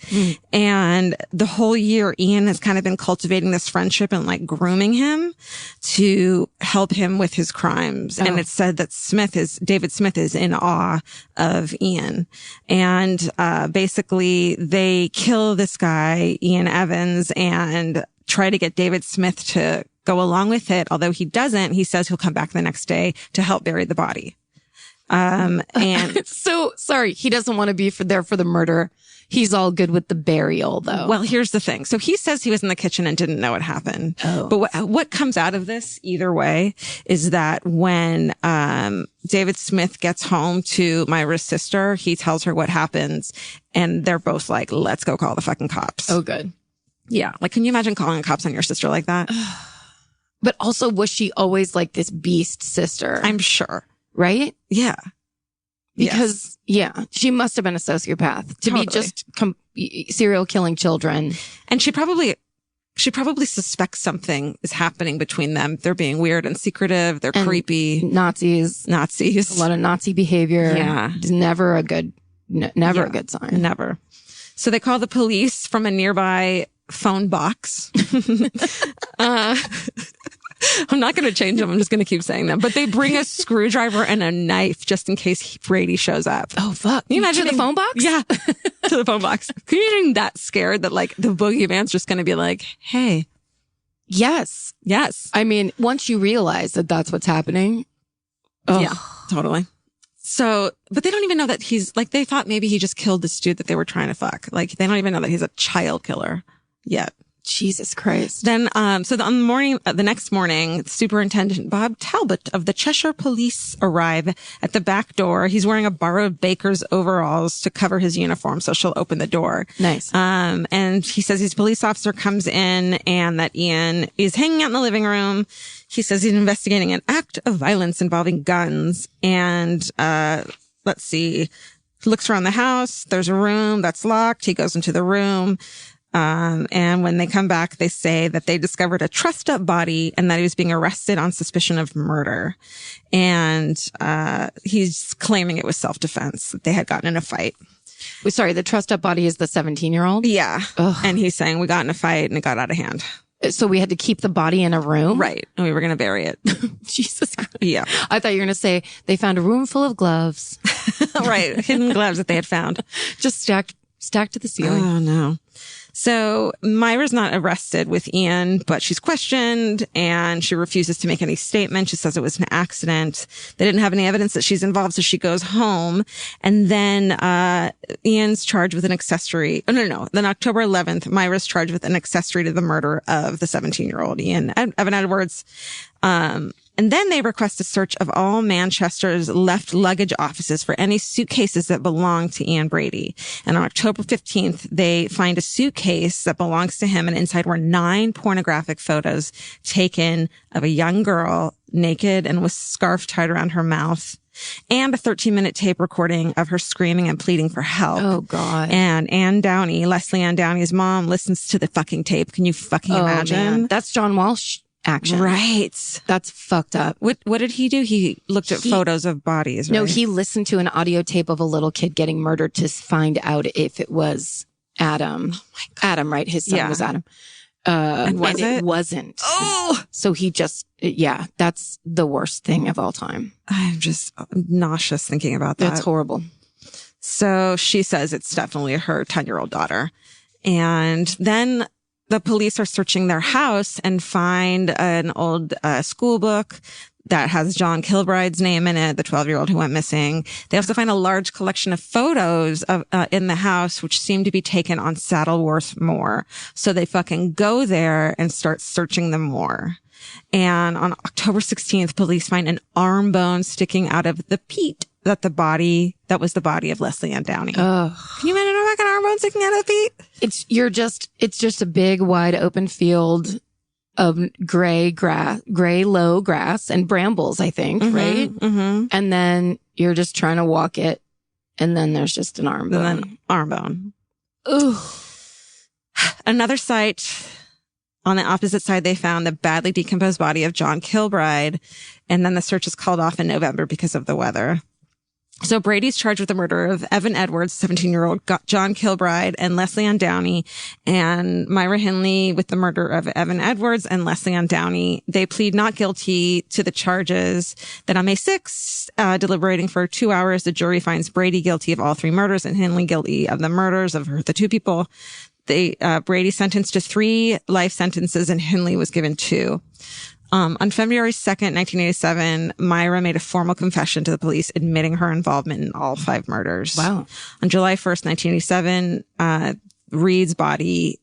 D: And the whole year, Ian has kind of been cultivating this friendship and like grooming him to help him with his crimes. And it's said that David Smith is in awe of Ian. And basically, they kill this guy, Ian Evans, and try to get David Smith to go along with it. Although he doesn't, he says he'll come back the next day to help bury the body. And
A: so sorry, he doesn't want to be there for the murder. He's all good with the burial, though.
D: Well, here's the thing. So he says he was in the kitchen and didn't know what happened. But what comes out of this either way is that when David Smith gets home to Myra's sister, he tells her what happens, and they're both like, let's go call the fucking cops.
A: Oh, good.
D: Yeah. Like, can you imagine calling the cops on your sister like that?
A: But also, was she always like this beast sister?
D: I'm sure.
A: Right?
D: Yeah.
A: Because, she must have been a sociopath to be just serial killing children.
D: And she probably suspects something is happening between them. They're being weird and secretive. They're creepy.
A: Nazis.
D: A
A: lot of Nazi behavior.
D: Yeah.
A: It's never a good sign.
D: Never. So they call the police from a nearby phone box. I'm not going to change them. I'm just going to keep saying them. But they bring a screwdriver and a knife just in case Brady shows up.
A: Oh, fuck. Can you imagine the phone box?
D: Yeah. To the phone box. Can you imagine that scared that like the boogeyman's just going to be like, hey.
A: Yes. I mean, once you realize that that's what's happening. Oh.
D: Yeah, totally. So, but they don't even know that he's like, they thought maybe he just killed this dude that they were trying to fuck. Like, they don't even know that he's a child killer yet.
A: Jesus Christ.
D: Then, so the next morning, Superintendent Bob Talbot of the Cheshire Police arrive at the back door. He's wearing a borrowed baker's overalls to cover his uniform, so she'll open the door.
A: Nice.
D: And he says his police officer comes in and that Ian is hanging out in the living room. He says he's investigating an act of violence involving guns. And, let's see, he looks around the house. There's a room that's locked. He goes into the room. And when they come back, they say that they discovered a trussed up body and that he was being arrested on suspicion of murder. And, he's claiming it was self-defense, that they had gotten in a fight.
A: Sorry, the trussed up body is the 17-year-old?
D: Yeah.
A: Ugh.
D: And he's saying we got in a fight and it got out of hand.
A: So we had to keep the body in a room?
D: Right. And we were going to bury it.
A: Jesus Christ.
D: Yeah.
A: I thought you were going to say they found a room full of gloves.
D: Right. Hidden gloves that they had found.
A: Just stacked to the ceiling.
D: Oh, no. So Myra's not arrested with Ian, but she's questioned and she refuses to make any statement. She says it was an accident. They didn't have any evidence that she's involved, so she goes home. And then Ian's charged with an accessory. Oh, no. Then October 11th, Myra's charged with an accessory to the murder of the 17-year-old Evan Edwards. And then they request a search of all Manchester's left luggage offices for any suitcases that belong to Ian Brady. And on October 15th, they find a suitcase that belongs to him, and inside were 9 pornographic photos taken of a young girl naked and with a scarf tied around her mouth. and a 13-minute tape recording of her screaming and pleading for help.
A: Oh, God.
D: And Ann Downey, Leslie Ann Downey's mom, listens to the fucking tape. Can you fucking imagine?
A: Man. That's John Walsh action.
D: Right.
A: That's fucked up.
D: What did he do? He looked at photos of bodies, right?
A: No, he listened to an audio tape of a little kid getting murdered to find out if it was Adam. Oh my God. Adam, right? His son was Adam.
D: And
A: it wasn't.
D: Oh!
A: So he just, that's the worst thing of all time.
D: I'm just nauseous thinking about that.
A: That's horrible.
D: So she says it's definitely her 10-year-old daughter. And then the police are searching their house and find an old school book that has John Kilbride's name in it, the 12-year-old who went missing. They also find a large collection of photos of in the house, which seem to be taken on Saddleworth Moor. So they fucking go there and start searching them more. And on October 16th, police find an arm bone sticking out of the peat that was the body of Leslie Ann Downey.
A: Ugh.
D: Can you imagine a fucking arm bone sticking out of the peat?
A: It's just a big, wide open field of gray low grass and brambles, I think, right?
D: Mm-hmm.
A: And then you're just trying to walk it, and then there's just an arm bone.
D: And then arm bone.
A: Ooh.
D: Another site on the opposite side, they found the badly decomposed body of John Kilbride, and then the search is called off in November because of the weather. So Brady's charged with the murder of Evan Edwards, 17-year-old, John Kilbride, and Leslie Ann Downey, and Myra Hindley with the murder of Evan Edwards and Leslie Ann Downey. They plead not guilty to the charges. Then on May 6th, deliberating for 2 hours, the jury finds Brady guilty of all 3 murders and Hindley guilty of the murders of the 2 people. Brady sentenced to 3 life sentences and Hindley was given 2. On February 2nd, 1987, Myra made a formal confession to the police admitting her involvement in all 5 murders.
A: Wow.
D: On July 1st, 1987, Reed's body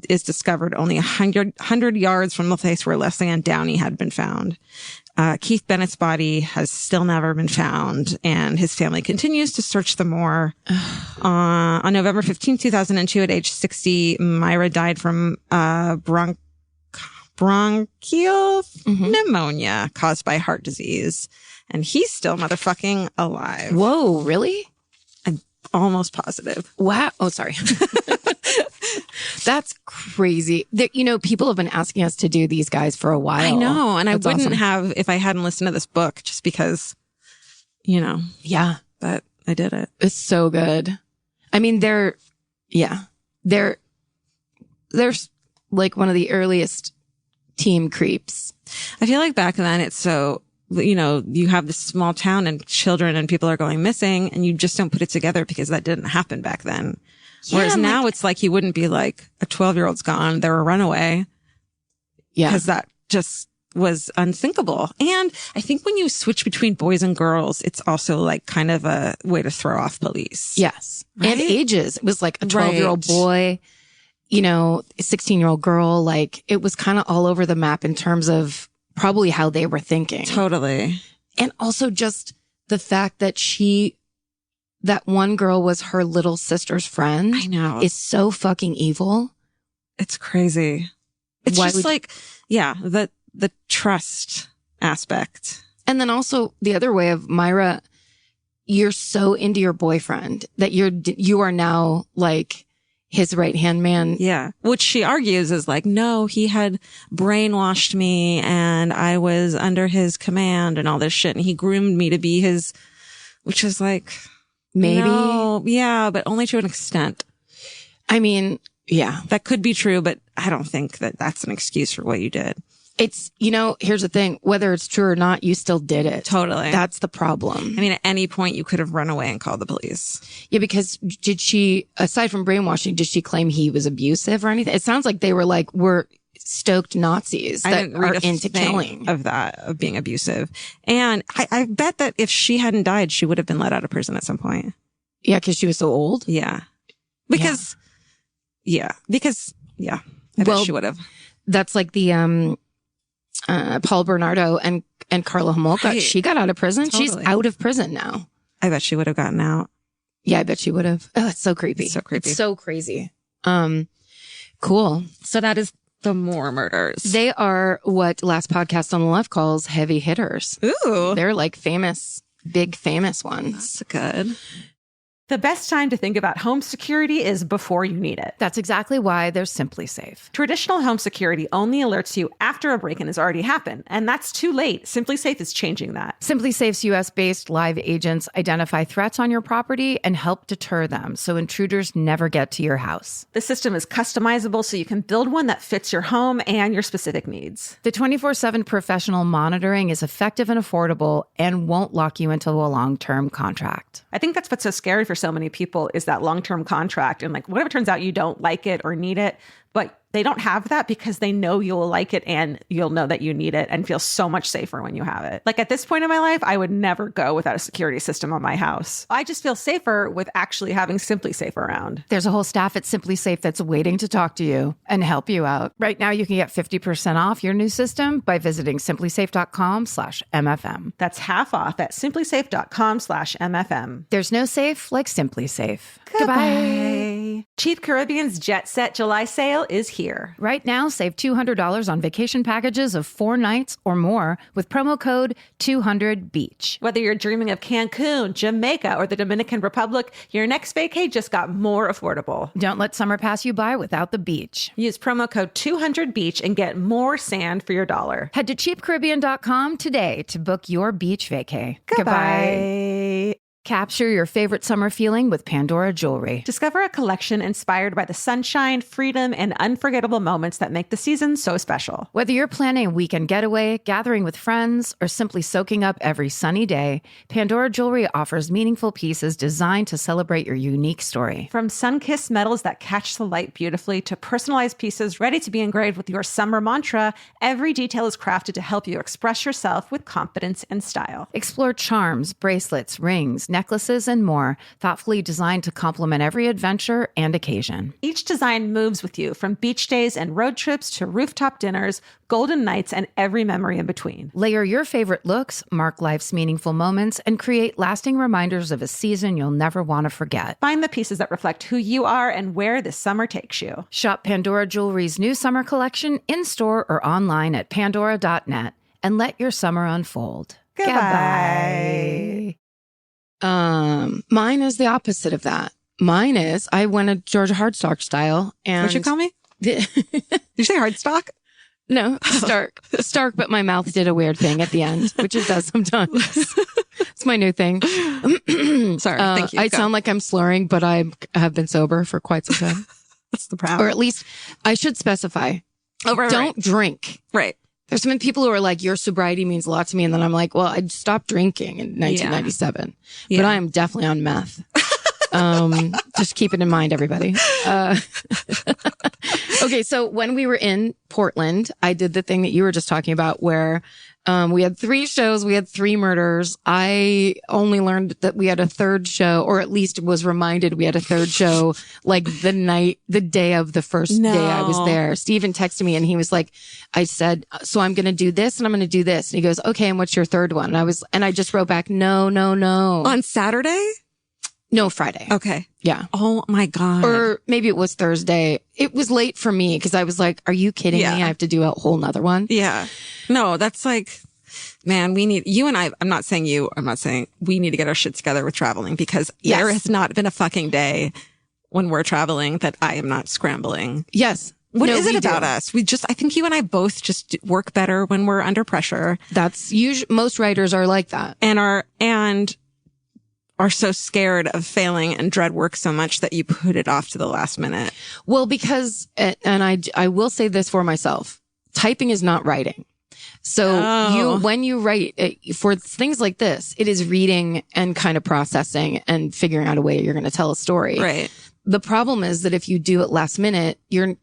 D: is discovered only 100 yards from the place where Leslie Ann Downey had been found. Keith Bennett's body has still never been found, and his family continues to search the moor. On November 15, 2002, at age 60, Myra died from bronchial pneumonia caused by heart disease. And he's still motherfucking alive.
A: Whoa, really?
D: I'm almost positive.
A: Wow. Oh, sorry. That's crazy. People have been asking us to do these guys for a while.
D: I know. And
A: That's
D: I wouldn't
A: awesome.
D: have if I hadn't listened to this book, just because,
A: Yeah.
D: but I did it.
A: It's so good. I mean, they're like one of the earliest team creeps.
D: I feel like back then it's so, you have this small town and children and people are going missing and you just don't put it together because that didn't happen back then.
A: Yeah,
D: Whereas now it's like you wouldn't be like a 12-year-old's gone, they're a runaway.
A: Yeah.
D: Because that just was unthinkable. And I think when you switch between boys and girls, it's also like kind of a way to throw off police.
A: Yes.
D: Right?
A: And ages. It was like a 12-year-old
D: Right.
A: boy, a 16-year-old girl. Like it was kind of all over the map in terms of probably how they were thinking.
D: Totally.
A: And also just the fact that that one girl was her little sister's friend.
D: I know.
A: Is so fucking evil.
D: It's crazy. It's
A: Why
D: just
A: would-
D: like, the trust aspect.
A: And then also the other way of Myra, you're so into your boyfriend that you are now like his right-hand man.
D: Yeah. Which she argues is like, no, he had brainwashed me and I was under his command and all this shit. And he groomed me to be his, which is like,
A: Maybe.
D: no, yeah, but only to an extent.
A: I mean, yeah.
D: That could be true, but I don't think that that's an excuse for what you did.
A: It's, here's the thing, whether it's true or not, you still did it.
D: Totally.
A: That's the problem.
D: I mean, at any point you could have run away and called the police.
A: Yeah, because did she, aside from brainwashing, did she claim he was abusive or anything? It sounds like they were stoked Nazis
D: I
A: that
D: didn't read
A: are
D: a
A: into
D: thing
A: killing.
D: of being abusive. And I bet that if she hadn't died, she would have been let out of prison at some point.
A: Yeah, because she was so old.
D: Yeah. Because I bet she would have.
A: That's like the Paul Bernardo and Carla Homolka.
D: Right.
A: She got out of prison.
D: Totally.
A: She's out of prison now.
D: I bet she would have gotten out.
A: Yeah, I bet she would have. Oh, it's so creepy.
D: It's so creepy.
A: It's so crazy. Cool.
D: So that is the Moore murders.
A: They are what Last Podcast on the Left calls heavy hitters.
D: Ooh.
A: They're like famous big famous ones.
D: That's good.
C: The best time to think about home security is before you need it.
B: That's exactly why there's Simply Safe.
C: Traditional home security only alerts you after a break-in has already happened, and that's too late. Simply Safe is changing that.
B: Simply Safe's US-based live agents identify threats on your property and help deter them so intruders never get to your house.
C: The system is customizable so you can build one that fits your home and your specific needs.
B: The 24/7 professional monitoring is effective and affordable and won't lock you into a long-term contract.
C: I think that's what's so scary for so many people is that long-term contract. And like, whatever turns out you don't like it or need it, but they don't have that because they know you'll like it and you'll know that you need it and feel so much safer when you have it. Like at this point in my life, I would never go without a security system on my house. I just feel safer with actually having Simply Safe around.
B: There's a whole staff at Simply Safe that's waiting to talk to you and help you out. Right now, you can get 50% off your new system by visiting simplysafe.com/MFM.
C: That's half off at simplysafe.com/MFM.
B: There's no safe like Simply Safe.
C: Goodbye. Cheap Caribbean's Jet Set July sale is here.
B: Right now, save $200 on vacation packages of 4 nights or more with promo code 200BEACH.
C: Whether you're dreaming of Cancun, Jamaica, or the Dominican Republic, your next vacay just got more affordable.
B: Don't let summer pass you by without the beach.
C: Use promo code 200BEACH and get more sand for your dollar.
B: Head to cheapcaribbean.com today to book your beach vacay.
C: Goodbye.
B: Capture your favorite summer feeling with Pandora Jewelry.
C: Discover a collection inspired by the sunshine, freedom, and unforgettable moments that make the season so special.
B: Whether you're planning a weekend getaway, gathering with friends, or simply soaking up every sunny day, Pandora Jewelry offers meaningful pieces designed to celebrate your unique story.
C: From sun-kissed metals that catch the light beautifully to personalized pieces ready to be engraved with your summer mantra, every detail is crafted to help you express yourself with confidence and style.
B: Explore charms, bracelets, rings, necklaces, and more, thoughtfully designed to complement every adventure and occasion.
C: Each design moves with you, from beach days and road trips to rooftop dinners, golden nights, and every memory in between.
B: Layer your favorite looks, mark life's meaningful moments, and create lasting reminders of a season you'll never want to forget.
C: Find the pieces that reflect who you are and where this summer takes you.
B: Shop Pandora Jewelry's new summer collection in-store or online at pandora.net and let your summer unfold.
C: Goodbye.
A: Mine is the opposite of that. Mine is I went a Georgia Hardstock style. And
D: What'd you call me? Did you say hardstock?
A: No, Stark, but my mouth did a weird thing at the end, which it does sometimes. It's my new thing.
D: Sorry, thank you.
A: I sound like I'm slurring, but I have been sober for quite some time.
D: That's the problem.
A: Or at least I should specify.
D: Oh, right,
A: Don't drink.
D: Right.
A: There's some people who are like, your sobriety means a lot to me. And then I'm like, well, I stopped drinking in 1997, but I am definitely on meth. Just keep it in mind, everybody. Okay. So when we were in Portland, I did the thing that you were just talking about where, we had 3 shows. We had 3 murders. I only learned that we had a third show, or at least was reminded we had a third show, like the day of the first day I was there. Steven texted me and he was like, I said, so I'm going to do this and I'm going to do this. And he goes, okay. And what's your third one? And I just wrote back, no.
D: On Saturday?
A: No, Friday.
D: Okay.
A: Yeah.
D: Oh my God.
A: Or maybe it was Thursday. It was late for me because I was like, are you kidding me? I have to do a whole nother one.
D: Yeah. No, that's like, man, we need, you and I, I'm not saying we need to get our shit together with traveling because there has not been a fucking day when we're traveling that I am not scrambling.
A: Yes.
D: What is it about us? I think you and I both just work better when we're under pressure.
A: That's usually, most writers are like that.
D: And are so scared of failing and dread work so much that you put it off to the last minute.
A: Well, because, and I will say this for myself, typing is not writing. So when you write for things like this, it is reading and kind of processing and figuring out a way you're going to tell a story.
D: Right.
A: The problem is that if you do it last minute, you're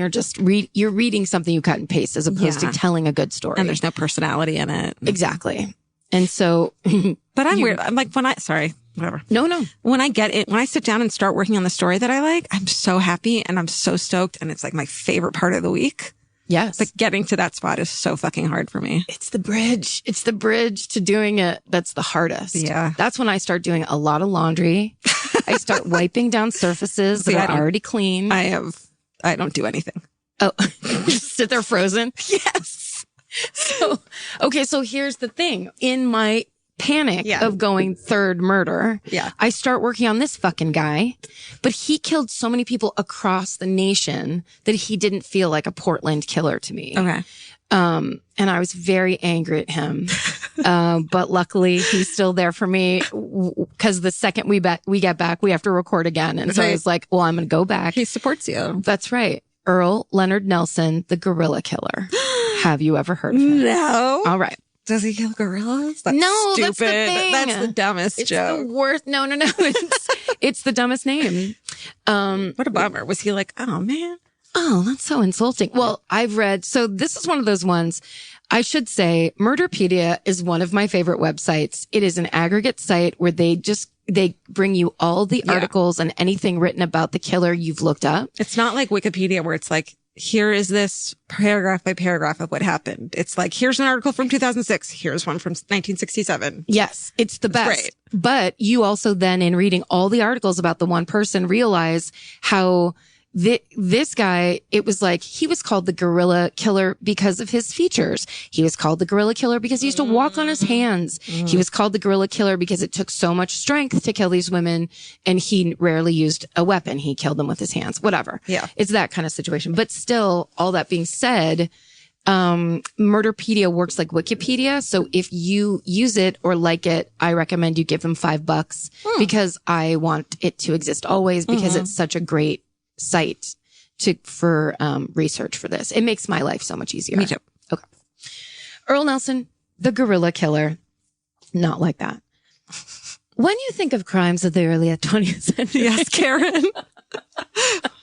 A: just you're reading something you cut and paste as opposed to telling a good story.
D: And there's no personality in it.
A: Exactly. And so,
D: but I'm weird. I'm like, whatever.
A: No.
D: When I sit down and start working on the story that I like, I'm so happy and I'm so stoked. And it's like my favorite part of the week.
A: Yes.
D: But getting to that spot is so fucking hard for me.
A: It's the bridge. It's the bridge to doing it. That's the hardest.
D: Yeah.
A: That's when I start doing a lot of laundry. I start wiping down surfaces that are already clean.
D: I don't do anything.
A: Oh, just sit there frozen.
D: Yes.
A: So, okay. So here's the thing. In my panic of going third murder.
D: Yeah.
A: I start working on this fucking guy, but he killed so many people across the nation that he didn't feel like a Portland killer to me.
D: Okay.
A: And I was very angry at him. But luckily he's still there for me because the second we get back, we have to record again. And so I was like, well, I'm going to go back.
D: He supports you.
A: That's right. Earl Leonard Nelson, the gorilla killer. Have you ever heard of him?
D: No.
A: All right.
D: Does he kill gorillas? That's
A: No,
D: stupid.
A: that's the thing.
D: That's the dumbest
A: It's
D: joke.
A: the worst. No. It's the dumbest name.
D: What a bummer. Was he like, oh man?
A: Oh, that's so insulting. Well, I've read, so this is one of those ones. I should say Murderpedia is one of my favorite websites. It is an aggregate site where they bring you all the articles and anything written about the killer you've looked up.
D: It's not like Wikipedia where it's like, here is this paragraph by paragraph of what happened. It's like, here's an article from 2006. Here's one from 1967.
A: Yes, it's the best.
D: Great.
A: But you also then, in reading all the articles about the one person, realize how this guy, it was like, he was called the gorilla killer because of his features. He was called the gorilla killer because he used to walk on his hands. He was called the gorilla killer because it took so much strength to kill these women, and he rarely used a weapon. He killed them with his hands, whatever.
D: Yeah.
A: It's that kind of situation. But still, all that being said, Murderpedia works like Wikipedia. So if you use it or like it, I recommend you give them $5 because I want it to exist always because it's such a great site for research for this. It makes my life so much easier.
D: Me too.
A: Okay. Earl Nelson, the gorilla killer. Not like that. When you think of crimes of the early 20th century.
D: Yes, Karen.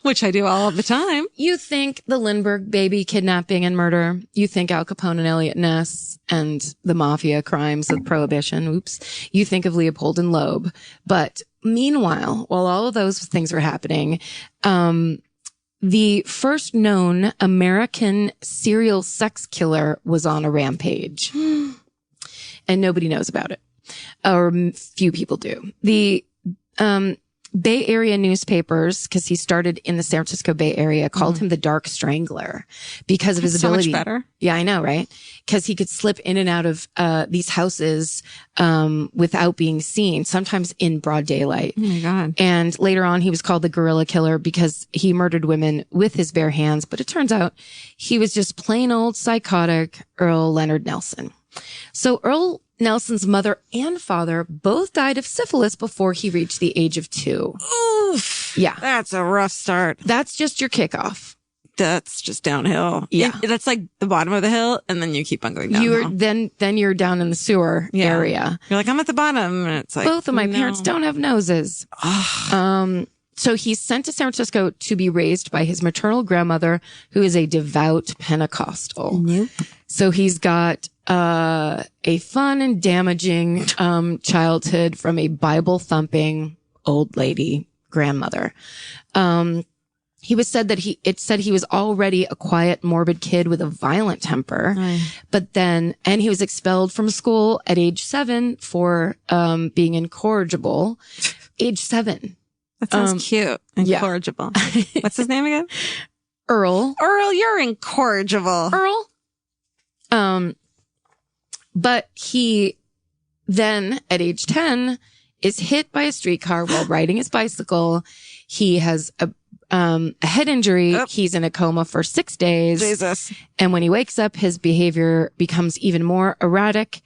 D: Which I do all the time.
A: You think the Lindbergh baby kidnapping and murder. You think Al Capone and Elliot Ness and the mafia crimes of Prohibition. Oops. You think of Leopold and Loeb. But meanwhile, while all of those things were happening, the first known American serial sex killer was on a rampage. And nobody knows about it. Or few people do. The Bay Area newspapers, because he started in the San Francisco Bay Area, called him the Dark Strangler because of his ability.
D: So much better.
A: Yeah, I know, right? Because he could slip in and out of these houses without being seen, sometimes in broad daylight.
D: Oh my God.
A: And later on, he was called the Gorilla Killer because he murdered women with his bare hands. But it turns out he was just plain old psychotic Earl Leonard Nelson. So Earl Nelson's mother and father both died of syphilis before he reached the age of 2.
D: Oof.
A: Yeah.
D: That's a rough start.
A: That's just your kickoff.
D: That's just downhill.
A: Yeah.
D: That's like the bottom of the hill, and then you keep on going downhill.
A: Then you're down in the sewer area.
D: You're like, I'm at the bottom. And it's like,
A: Both of my parents don't have noses. So he's sent to San Francisco to be raised by his maternal grandmother, who is a devout Pentecostal.
D: Nope.
A: So he's got a fun and damaging childhood from a Bible thumping old lady grandmother. He was said that he was already a quiet, morbid kid with a violent temper, but then he was expelled from school at age 7 for being incorrigible. Age 7.
D: That sounds cute. Incorrigible. What's his name again?
A: Earl.
D: Earl, you're incorrigible.
A: Earl. But he then at age 10 is hit by a streetcar while riding his bicycle. He has a head injury.
D: Oh.
A: He's in a coma for 6 days.
D: Jesus.
A: And when he wakes up, his behavior becomes even more erratic.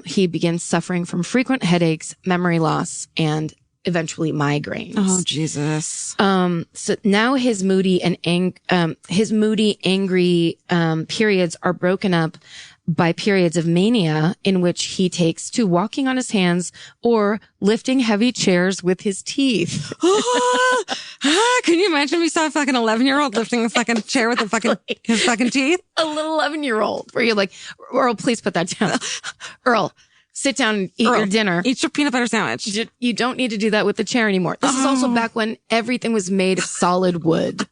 A: He begins suffering from frequent headaches, memory loss, and eventually migraines.
D: Oh, Jesus.
A: So now his moody and angry periods are broken up by periods of mania in which he takes to walking on his hands or lifting heavy chairs with his teeth.
D: Can you imagine if we saw a fucking 11-year-old lifting a fucking chair with his fucking teeth?
A: A little 11-year-old where you're like, Earl, please put that down. Earl, sit down and eat your dinner.
D: Eat your peanut butter sandwich.
A: You don't need to do that with the chair anymore. This is also back when everything was made of solid wood.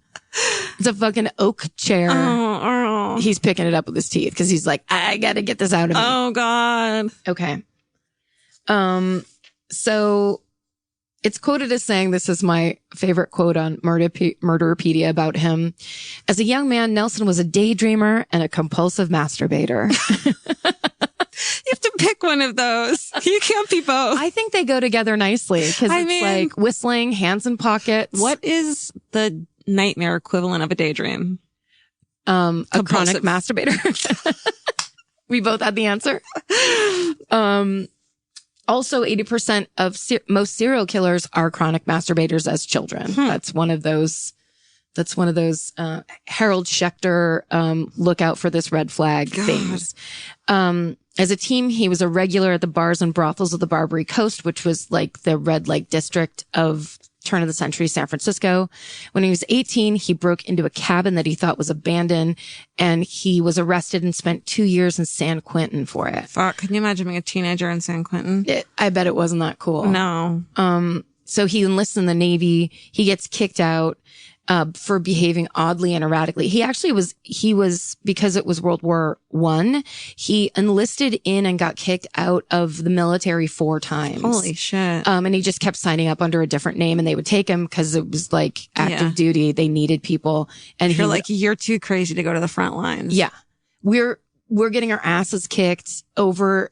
A: It's a fucking oak chair.
D: Oh, Earl.
A: He's picking it up with his teeth because he's like, I gotta get this out of me.
D: Oh, God.
A: Okay. So it's quoted as saying, this is my favorite quote on Murderpedia about him. As a young man, Nelson was a daydreamer and a compulsive masturbator.
D: You have to pick one of those. You can't be both.
A: I think they go together nicely because
D: I
A: it's
D: mean-
A: like whistling, hands in pockets.
D: What is the nightmare equivalent of a daydream?
A: A
D: Compulsive.
A: chronic masturbator. We both had the answer. Also, 80% of most serial killers are chronic masturbators as children. That's one of those. Harold Schechter, look out for this red flag things. As a teen, he was a regular at the bars and brothels of the Barbary Coast, which was like the red light district of turn of the century San Francisco. When he was 18, he broke into a cabin that he thought was abandoned, and he was arrested and spent 2 years in San Quentin for it.
D: Fuck. Can you imagine being a teenager in San Quentin?
A: I bet it wasn't that cool.
D: No.
A: So he enlists in the Navy. He gets kicked out for behaving oddly and erratically. He was because it was World War I, he enlisted in and got kicked out of the military 4 times.
D: Holy shit.
A: And he just kept signing up under a different name, and they would take him because it was like active duty. They needed people. And
D: You're like, you're too crazy to go to the front lines.
A: yeah, we're getting our asses kicked over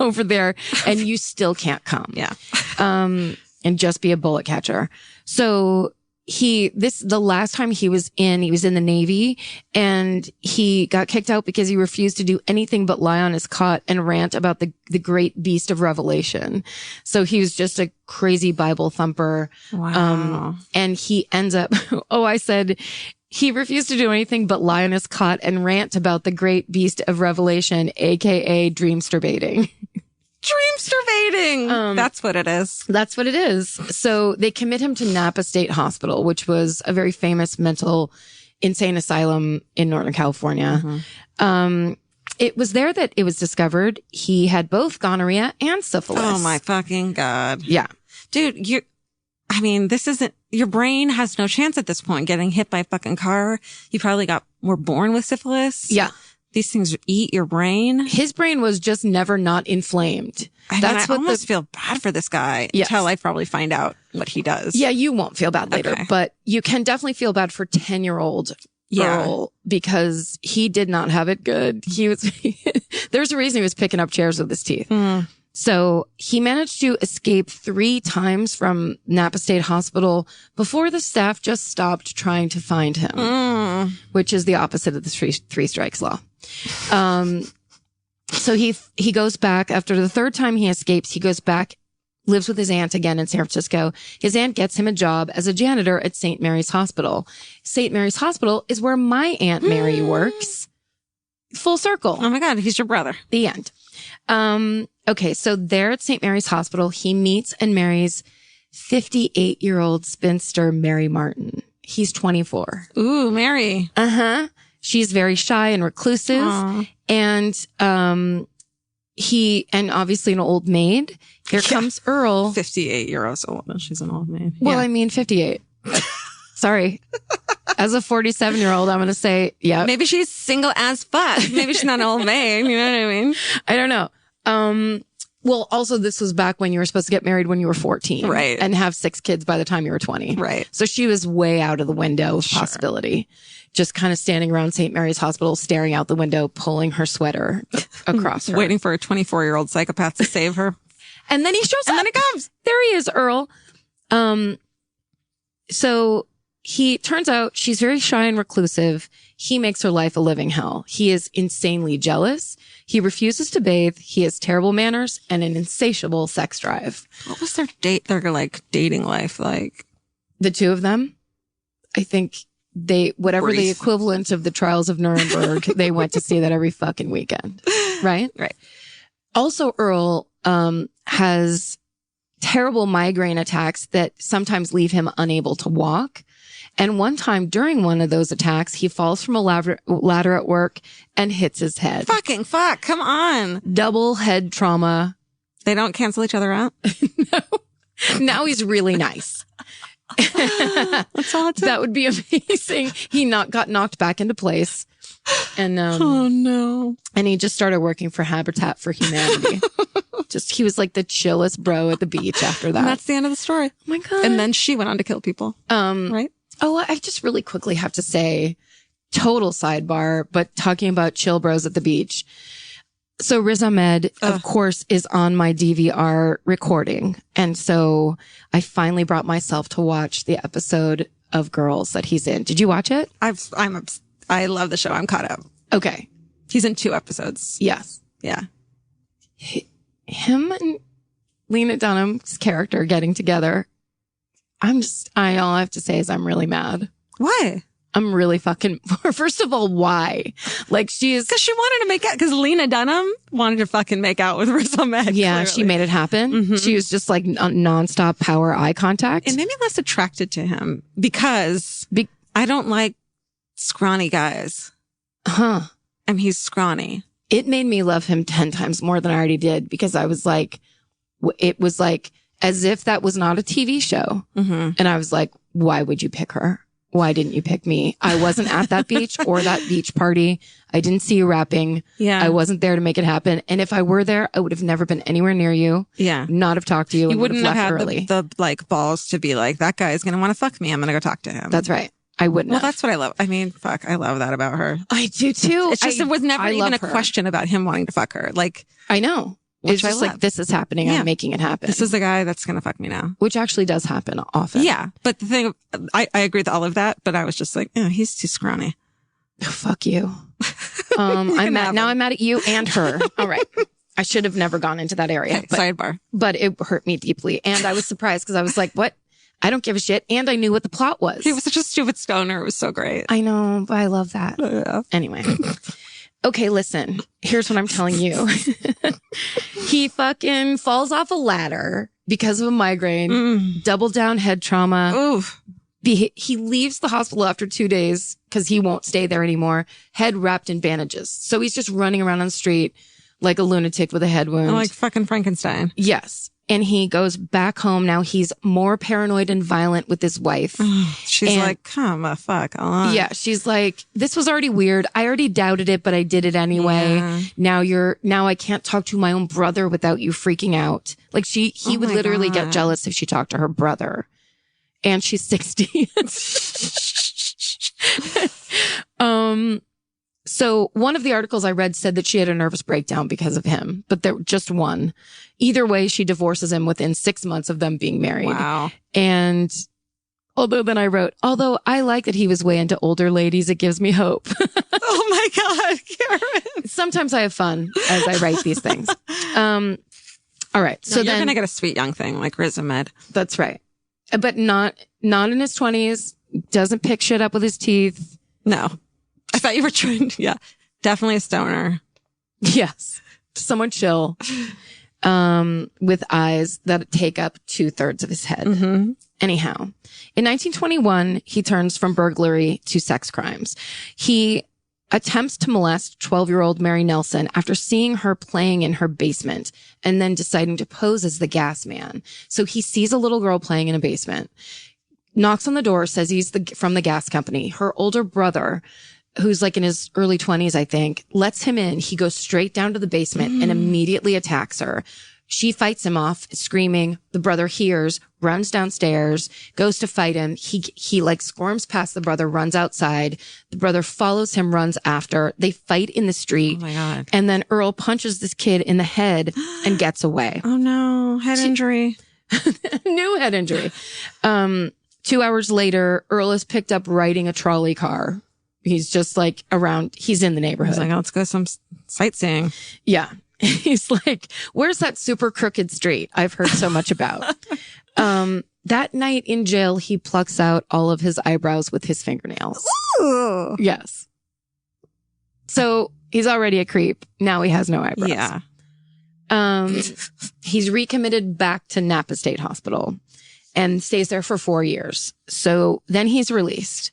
A: over there, and you still can't come.
D: Yeah.
A: And just be a bullet catcher. So the last time he was in the Navy, and he got kicked out because he refused to do anything but lie on his cot and rant about the great beast of Revelation. So he was just a crazy Bible thumper.
D: Wow.
A: And he ends up, I said he refused to do anything but lie on his cot and rant about the great beast of Revelation, aka dreamsterbating.
D: Dreamsterbating. That's what it is.
A: That's what it is. So they commit him to Napa State Hospital, which was a very famous mental insane asylum in Northern California.
D: Mm-hmm.
A: It was there that it was discovered he had both gonorrhea and syphilis.
D: Oh my fucking God.
A: Yeah.
D: Dude, your brain has no chance at this point getting hit by a fucking car. You probably were born with syphilis.
A: Yeah.
D: These things eat your brain.
A: His brain was just never not inflamed.
D: I almost feel bad for this guy until I probably find out what he does.
A: Yeah, you won't feel bad later, but you can definitely feel bad for 10-year-old Earl because he did not have it good. There's a reason he was picking up chairs with his teeth. So he managed to escape 3 times from Napa State Hospital before the staff just stopped trying to find him, which is the opposite of the three strikes law. So he goes back after the 3rd time he escapes. He goes back, lives with his aunt again in San Francisco. His aunt gets him a job as a janitor at St. Mary's Hospital. St. Mary's Hospital is where my Aunt Mary works. Full circle.
D: Oh my God, he's your brother.
A: The end. Okay, so there at St. Mary's Hospital, he meets and marries 58-year-old spinster Mary Martin. He's 24.
D: Ooh, Mary.
A: Uh-huh. She's very shy and reclusive.
D: Aww.
A: And obviously an old maid. Here comes Earl.
D: 58-year-old old. She's an old maid.
A: Well, I mean 58. Sorry. As a 47-year-old, I'm going to say, yeah.
D: Maybe she's single as fuck. Maybe she's not an old maid. You know what I mean?
A: I don't know. Well, also this was back when you were supposed to get married when you were 14.
D: Right.
A: And have 6 kids by the time you were 20.
D: Right.
A: So she was way out of the window of possibility. Just kind of standing around St. Mary's Hospital, staring out the window, pulling her sweater across her.
D: Waiting for a 24-year-old psychopath to save her.
A: And then he shows up.
D: And then it comes.
A: There he is, Earl. So he turns out she's very shy and reclusive. He makes her life a living hell. He is insanely jealous. He refuses to bathe. He has terrible manners and an insatiable sex drive.
D: What was their dating life like?
A: The two of them, I think the equivalent of the trials of Nuremberg, they went to see that every fucking weekend. Right?
D: Right.
A: Also, Earl, has terrible migraine attacks that sometimes leave him unable to walk. And one time during one of those attacks, he falls from a ladder at work and hits his head.
D: Fucking fuck. Come on.
A: Double head trauma.
D: They don't cancel each other out?
A: No. Now he's really nice.
D: That's all it took.
A: That would be amazing. He got knocked back into place. And,
D: oh no.
A: And he just started working for Habitat for Humanity. He was like the chillest bro at the beach after that.
D: And that's the end of the story.
A: Oh my God.
D: And then she went on to kill people. Right?
A: Oh, I just really quickly have to say, total sidebar, but talking about chill bros at the beach. So Riz Ahmed, of course, is on my DVR recording. And so I finally brought myself to watch the episode of Girls that he's in. Did you watch it?
D: I love the show. I'm caught up.
A: Okay.
D: He's in 2 episodes.
A: Yes.
D: Yeah.
A: Him and Lena Dunham's character getting together. All I have to say is I'm really mad.
D: Why?
A: I'm really fucking, first of all, why? Like she is.
D: Because she wanted to make out, because Lena Dunham wanted to fucking make out with Riz Ahmed.
A: Yeah,
D: clearly.
A: she made it happen. Mm-hmm. She was just like nonstop power eye contact.
D: It made me less attracted to him because I don't like scrawny guys.
A: Huh.
D: And he's scrawny.
A: It made me love him 10 times more than I already did because I was like, it was like as if that was not a TV show. Mm-hmm. And I was like, why would you pick her? Why didn't you pick me? I wasn't at that beach or that beach party. I didn't see you rapping.
D: Yeah.
A: I wasn't there to make it happen. And if I were there, I would have never been anywhere near you.
D: Yeah.
A: Not have talked to you.
D: You wouldn't have had
A: early.
D: the like balls to be like, that guy's going to want to fuck me. I'm going to go talk to him.
A: That's right. I wouldn't.
D: Well,
A: have.
D: that's what I love. I mean, fuck, I love that about her.
A: I do too.
D: It's just, it was never even a
A: her.
D: question about him wanting to fuck her. Like,
A: I know. It's just like, this is happening.
D: Yeah.
A: I'm making it happen.
D: This is the guy that's going to fuck me now.
A: Which actually does happen often.
D: Yeah. But the thing, I agree with all of that, but I was just like, oh, he's too scrawny.
A: Fuck you. I'm mad at you and her. All right. I should have never gone into that area.
D: Okay, sidebar.
A: But it hurt me deeply. And I was surprised because I was like, what? I don't give a shit. And I knew what the plot was.
D: He was such a stupid stoner. It was so great.
A: I know, but I love that.
D: Yeah.
A: Anyway. Okay, listen. Here's what I'm telling you. He fucking falls off a ladder because of a migraine, double down head trauma.
D: Oof.
A: He leaves the hospital after 2 days because he won't stay there anymore. Head wrapped in bandages. So he's just running around on the street like a lunatic with a head wound.
D: Like fucking Frankenstein.
A: Yes. And he goes back home. Now he's more paranoid and violent with his wife.
D: She's like, come the fuck on.
A: Yeah. She's like, this was already weird. I already doubted it, but I did it anyway.
D: Yeah.
A: Now I can't talk to my own brother without you freaking out. Like he would literally get jealous if she talked to her brother. And she's 60. So one of the articles I read said that she had a nervous breakdown because of him, but there just one. Either way, she divorces him within 6 months of them being married.
D: Wow.
A: And although I like that he was way into older ladies, it gives me hope.
D: Oh my God, Karen.
A: Sometimes I have fun as I write these things. All right. So
D: you're
A: then
D: going to get a sweet young thing like Riz Ahmed.
A: That's right. But not in his 20s, doesn't pick shit up with his teeth.
D: No. I thought you were trying to, yeah. Definitely a stoner.
A: Yes. Someone chill. With eyes that take up 2/3 of his head. Mm-hmm. Anyhow, in 1921, he turns from burglary to sex crimes. He attempts to molest 12-year-old Mary Nelson after seeing her playing in her basement and then deciding to pose as the gas man. So he sees a little girl playing in a basement, knocks on the door, says he's from the gas company. Her older brother, who's like in his early 20s, I think, lets him in. He goes straight down to the basement and immediately attacks her. She fights him off, screaming. The brother hears, runs downstairs, goes to fight him. He like squirms past the brother, runs outside. The brother follows him, runs after. They fight in the street.
D: Oh my God.
A: And then Earl punches this kid in the head and gets away.
D: Oh no. Head injury.
A: New head injury. 2 hours later, Earl is picked up riding a trolley car. He's just like around, he's in the neighborhood.
D: He's like, oh, let's go some sightseeing.
A: Yeah. He's like, where's that super crooked street I've heard so much about? That night in jail, he plucks out all of his eyebrows with his fingernails.
D: Ooh.
A: Yes. So he's already a creep. Now he has no eyebrows.
D: Yeah.
A: He's recommitted back to Napa State Hospital and stays there for 4 years. So then he's released.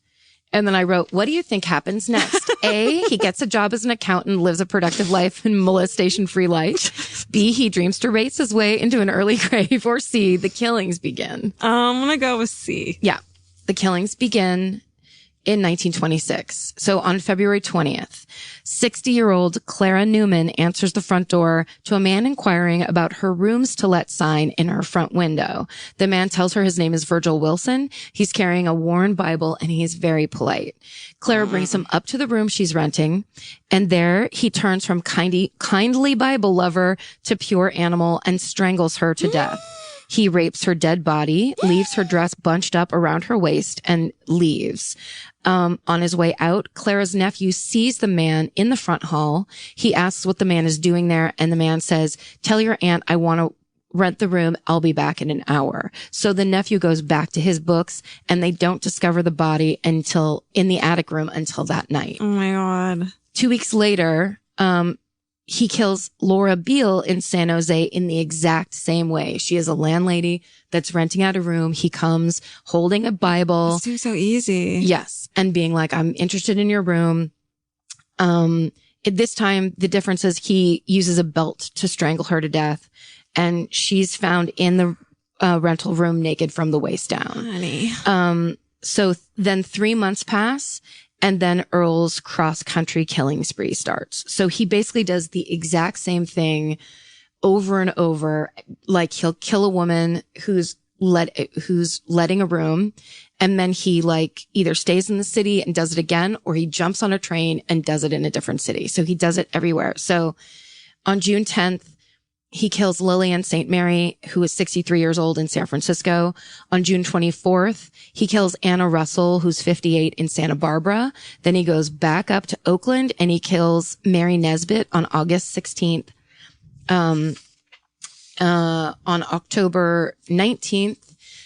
A: And then I wrote, what do you think happens next? A, he gets a job as an accountant, lives a productive life and molestation-free life. B, he dreams to race his way into an early grave. Or C, the killings begin.
D: I'm going to go with C.
A: Yeah. The killings begin. in 1926. So on February 20th, 60-year-old Clara Newman answers the front door to a man inquiring about her rooms to let sign in her front window. The man tells her his name is Virgil Wilson. He's carrying a worn Bible and he's very polite. Clara brings him up to the room she's renting, and there he turns from kindly Bible lover to pure animal and strangles her to death. He rapes her dead body, leaves her dress bunched up around her waist, and leaves. On his way out, Clara's nephew sees the man in the front hall. He asks what the man is doing there, and the man says, "Tell your aunt I want to rent the room. I'll be back in an hour." So the nephew goes back to his books, and they don't discover the body until in the attic room until that night.
D: Oh my God.
A: 2 weeks later, he kills Laura Beale in San Jose in the exact same way. She is a landlady that's renting out a room. He comes holding a Bible.
D: It seems so easy.
A: Yes. And being like, "I'm interested in your room." At this time, the difference is he uses a belt to strangle her to death, and she's found in the rental room naked from the waist down.
D: Honey.
A: So then 3 months pass, and then Earl's cross-country killing spree starts. So he basically does the exact same thing over and over. Like, he'll kill a woman who's letting a room, and then he like either stays in the city and does it again, or he jumps on a train and does it in a different city. So he does it everywhere. So on June 10th, he kills Lillian St. Mary, who is 63 years old in San Francisco. On June 24th, he kills Anna Russell, who's 58 in Santa Barbara. Then he goes back up to Oakland and he kills Mary Nesbitt on August 16th. On October 19th,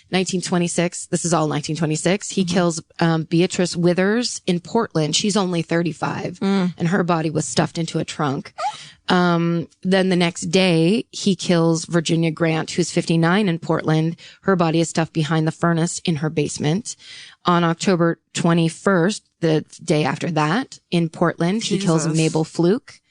A: 1926, this is all 1926, he kills Beatrice Withers in Portland. She's only 35 and her body was stuffed into a trunk. Then the next day, he kills Virginia Grant, who's 59 in Portland. Her body is stuffed behind the furnace in her basement. On October 21st, the day after that, in Portland, he kills Mabel Fluke,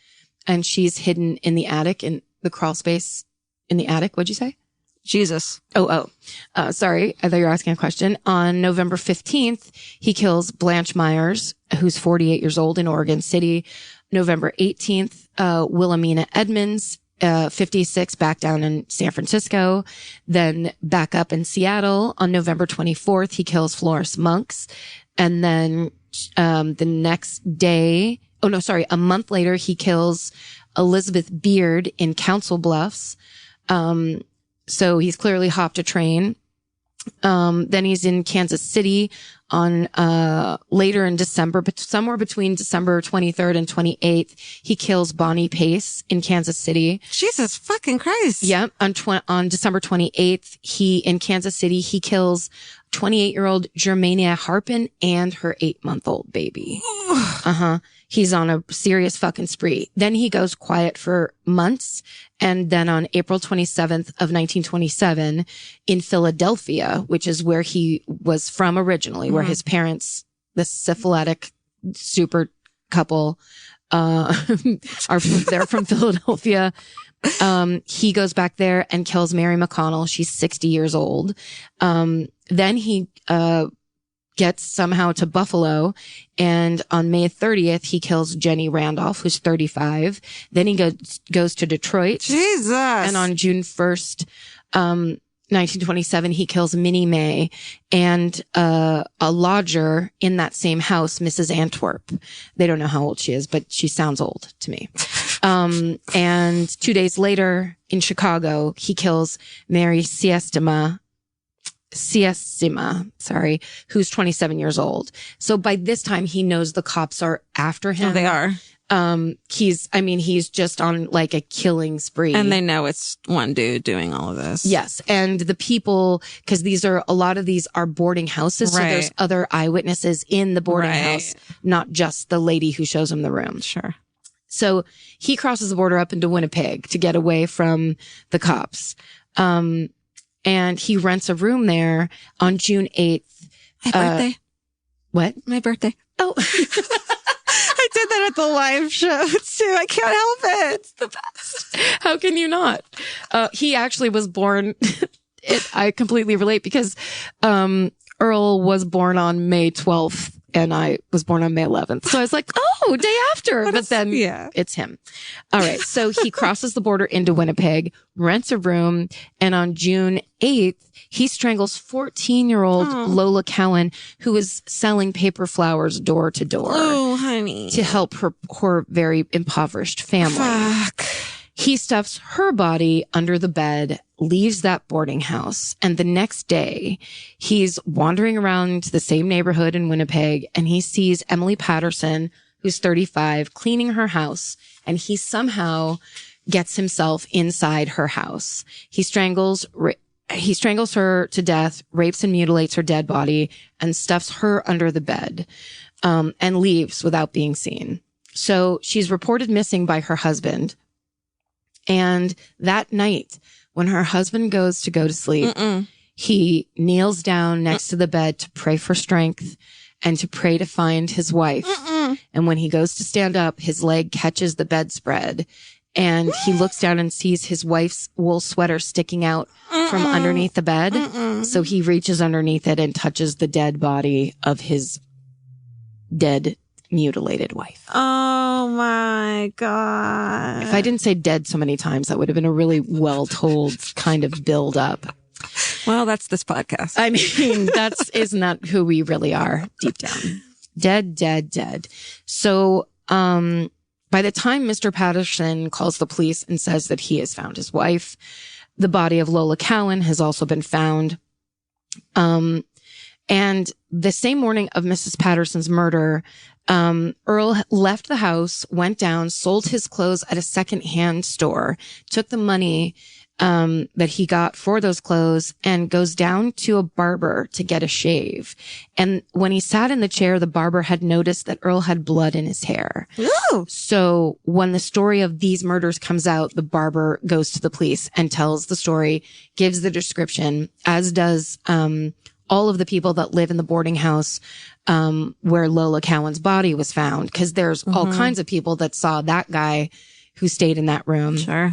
A: and she's hidden in the attic, in the crawl space in the attic. What'd you say?
D: Jesus.
A: Sorry. I thought you were asking a question. On November 15th, he kills Blanche Myers, who's 48 years old in Oregon City. November 18th, Wilhelmina Edmonds, 56, back down in San Francisco. Then back up in Seattle. On November 24th, he kills Florence Monks. And then, the next day, a month later, he kills Elizabeth Beard in Council Bluffs. So he's clearly hopped a train. Then he's in Kansas City on, later in December, but somewhere between December 23rd and 28th, he kills Bonnie Pace in Kansas City.
D: Jesus fucking Christ.
A: Yeah. On December 28th, in Kansas City, he kills 28-year-old Germania Harpin and her 8-month-old baby. He's on a serious fucking spree. Then he goes quiet for months. And then on April 27th of 1927 in Philadelphia, which is where he was from originally, where his parents, the syphilitic super couple, they're from Philadelphia. He goes back there and kills Mary McConnell. She's 60 years old. Then he, gets somehow to Buffalo, and on May 30th, he kills Jenny Randolph, who's 35. Then he goes to Detroit.
D: Jesus.
A: And on June 1st, 1927, he kills Minnie May and a lodger in that same house, Mrs. Antwerp. They don't know how old she is, but she sounds old to me. And 2 days later in Chicago, he kills Mary Siestima, who's 27 years old. So by this time, he knows the cops are after him.
D: Oh, they are.
A: He's just on like a killing spree.
D: And they know it's one dude doing all of this.
A: Yes. And the people, cause a lot of these are boarding houses.
D: Right.
A: So there's other eyewitnesses in the boarding house, not just the lady who shows him the room.
D: Sure.
A: So he crosses the border up into Winnipeg to get away from the cops. And he rents a room there on June 8th.
D: My birthday.
A: What?
D: My birthday.
A: Oh.
D: I did that at the live show too. I can't help it. It's the best.
A: How can you not? He actually was born. I completely relate because, Earl was born on May 12th and I was born on May 11th. So I was like, oh, day after. But then it's him. All right. So he crosses the border into Winnipeg, rents a room, and on June 8th, he strangles 14-year-old Lola Cowan, who was selling paper flowers door to door.
D: Oh, honey.
A: To help her very impoverished family.
D: Fuck.
A: He stuffs her body under the bed, leaves that boarding house, and the next day he's wandering around the same neighborhood in Winnipeg and he sees Emily Patterson, who's 35, cleaning her house, and he somehow gets himself inside her house. He strangles her to death, rapes and mutilates her dead body, and stuffs her under the bed, and leaves without being seen. So she's reported missing by her husband. And that night, when her husband goes to sleep, he kneels down next to the bed to pray for strength and to pray to find his wife. And when he goes to stand up, his leg catches the bedspread and he looks down and sees his wife's wool sweater sticking out from underneath the bed. So he reaches underneath it and touches the dead body of his dead, mutilated wife.
D: Oh my God.
A: If I didn't say dead so many times, that would have been a really well told kind of build up.
D: Well, that's this podcast.
A: I mean, isn't that who we really are deep down? Dead, dead, dead. So, by the time Mr. Patterson calls the police and says that he has found his wife, the body of Lola Cowan has also been found. And the same morning of Mrs. Patterson's murder, Earl left the house, went down, sold his clothes at a secondhand store, took the money that he got for those clothes and goes down to a barber to get a shave. And when he sat in the chair, the barber had noticed that Earl had blood in his hair.
D: Ooh.
A: So when the story of these murders comes out, the barber goes to the police and tells the story, gives the description, as does all of the people that live in the boarding house where Lola Cowan's body was found, because there's all kinds of people that saw that guy who stayed in that room.
D: Sure.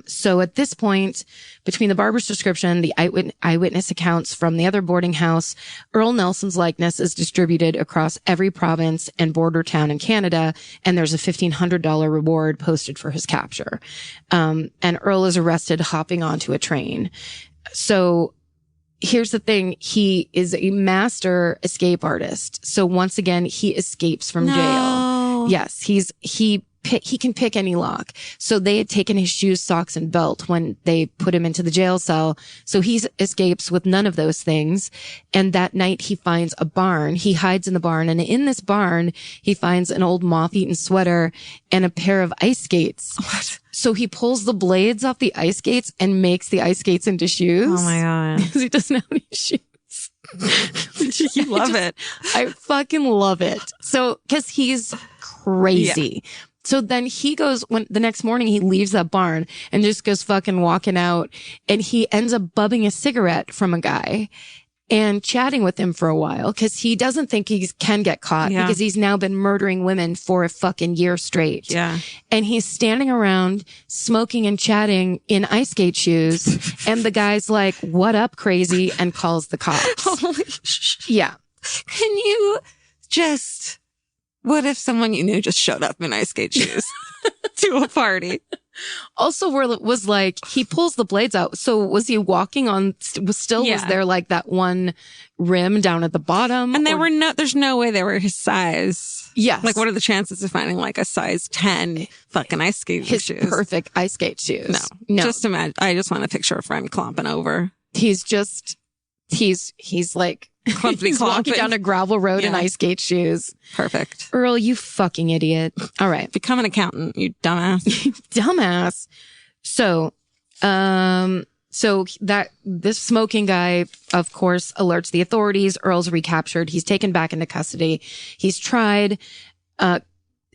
A: So at this point, between the barber's description, the eyewitness accounts from the other boarding house, Earl Nelson's likeness is distributed across every province and border town in Canada, and there's a $1,500 reward posted for his capture. And Earl is arrested hopping onto a train. So here's the thing. He is a master escape artist. So once again, he escapes from jail. Yes, he can pick any lock. So they had taken his shoes, socks, and belt when they put him into the jail cell. So he escapes with none of those things. And that night he finds a barn. He hides in the barn. And in this barn, he finds an old moth-eaten sweater and a pair of ice skates. What? So he pulls the blades off the ice skates and makes the ice skates into shoes.
D: Oh my God.
A: Because he doesn't have any shoes.
D: You love it.
A: I fucking love it. So, cause he's crazy. Yeah. So then he goes, when the next morning he leaves that barn and just goes fucking walking out, and he ends up bubbing a cigarette from a guy and chatting with him for a while, because he doesn't think he can get caught because he's now been murdering women for a fucking year straight.
D: Yeah. And
A: he's standing around smoking and chatting in ice skate shoes. And the guy's like, "What up, crazy?" and calls the cops.
D: Holy
A: yeah.
D: Can you just... What if someone you knew just showed up in ice skate shoes to a party?
A: Also, was like, he pulls the blades out. So was he walking on, was there like that one rim down at the bottom?
D: And there's no way they were his size.
A: Yes.
D: Like, what are the chances of finding like a size 10 fucking ice skate shoes?
A: His perfect ice skate shoes.
D: No. Just imagine. I just want to picture a friend clomping over.
A: He's like, he's walking down a gravel road in ice skate shoes.
D: Perfect.
A: Earl, you fucking idiot. All right.
D: Become an accountant, you dumbass.
A: Dumbass. So this smoking guy, of course, alerts the authorities. Earl's recaptured. He's taken back into custody. He's tried.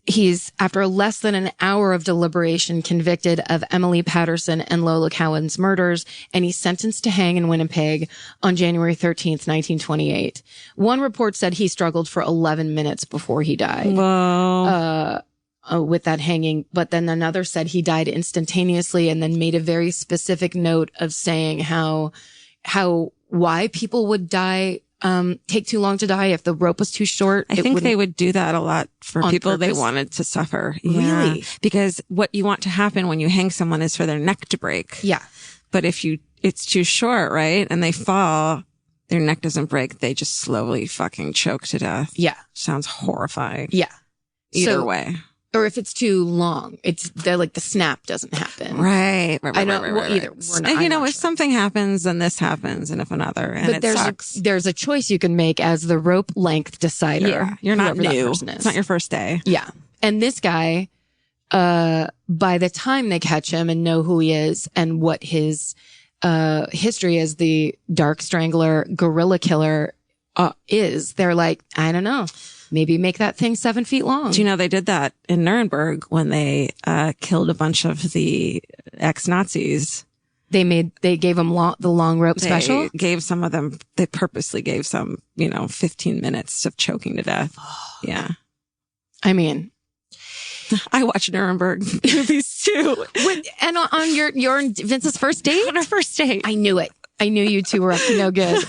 A: He's, after less than an hour of deliberation, convicted of Emily Patterson and Lola Cowan's murders, and he's sentenced to hang in Winnipeg on January 13th, 1928. One report said he struggled for 11 minutes before he died.
D: Whoa.
A: With that hanging. But then another said he died instantaneously, and then made a very specific note of saying how why people would die, take too long to die if the rope was too short.
D: I think they would do that a lot for people
A: purpose?
D: they wanted to suffer.
A: Really?
D: Yeah. Because what you want to happen when you hang someone is for their neck to break.
A: Yeah.
D: But if it's too short, right? And they fall, their neck doesn't break. They just slowly fucking choke to death.
A: Yeah.
D: Sounds horrifying.
A: Yeah.
D: Either way.
A: Or if it's too long, they're like the snap doesn't happen.
D: Right.
A: I know. Well, either. We're not,
D: you know, if something happens, then this happens, and if another, and
A: but
D: it sucks.
A: There's a choice you can make as the rope length decider.
D: Yeah, you're not new. It's not your first day.
A: Yeah. And this guy, by the time they catch him and know who he is and what his history as the dark strangler, gorilla killer is, they're like, I don't know. Maybe make that thing 7 feet long.
D: Do you know they did that in Nuremberg when they killed a bunch of the ex-Nazis?
A: They gave them the long rope special?
D: Gave some of them, they purposely gave some, 15 minutes of choking to death. Yeah.
A: I mean,
D: I watch Nuremberg movies too.
A: And on your Vince's first date?
D: On our first date.
A: I knew it. I knew you two were up to no good.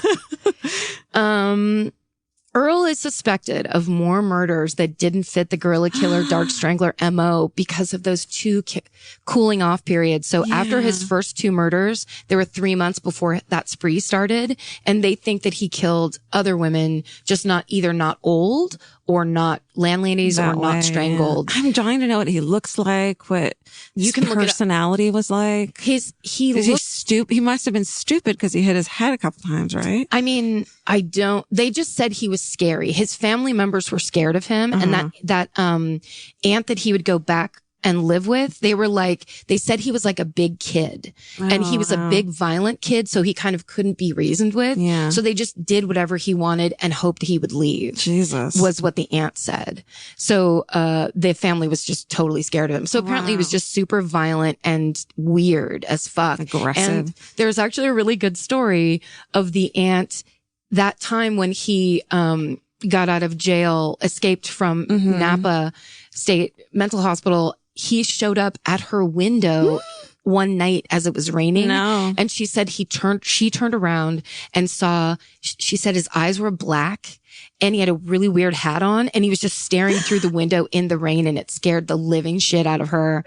A: Earl is suspected of more murders that didn't fit the gorilla killer, dark strangler MO because of those two cooling off periods. So after his first 2 murders, there were 3 months before that spree started. And they think that he killed other women, just either not old or not landladies or not strangled.
D: I'm dying to know what he looks like, what his personality was like.
A: He
D: stupid. He must have been stupid because he hit his head a couple times, right?
A: I mean, they just said he was scary. His family members were scared of him. And that aunt that he would go back and live with, they said he was like a big kid and he was a big violent kid. So he kind of couldn't be reasoned with.
D: Yeah.
A: So they just did whatever he wanted and hoped he would leave.
D: Jesus.
A: Was what the aunt said. So, the family was just totally scared of him. So apparently he was just super violent and weird as fuck.
D: Aggressive.
A: And there's actually a really good story of the aunt that time when he, got out of jail, escaped from Napa State Mental Hospital. He showed up at her window one night as it was raining.
D: No.
A: And she said she turned around and she said his eyes were black and he had a really weird hat on and he was just staring through the window in the rain and it scared the living shit out of her.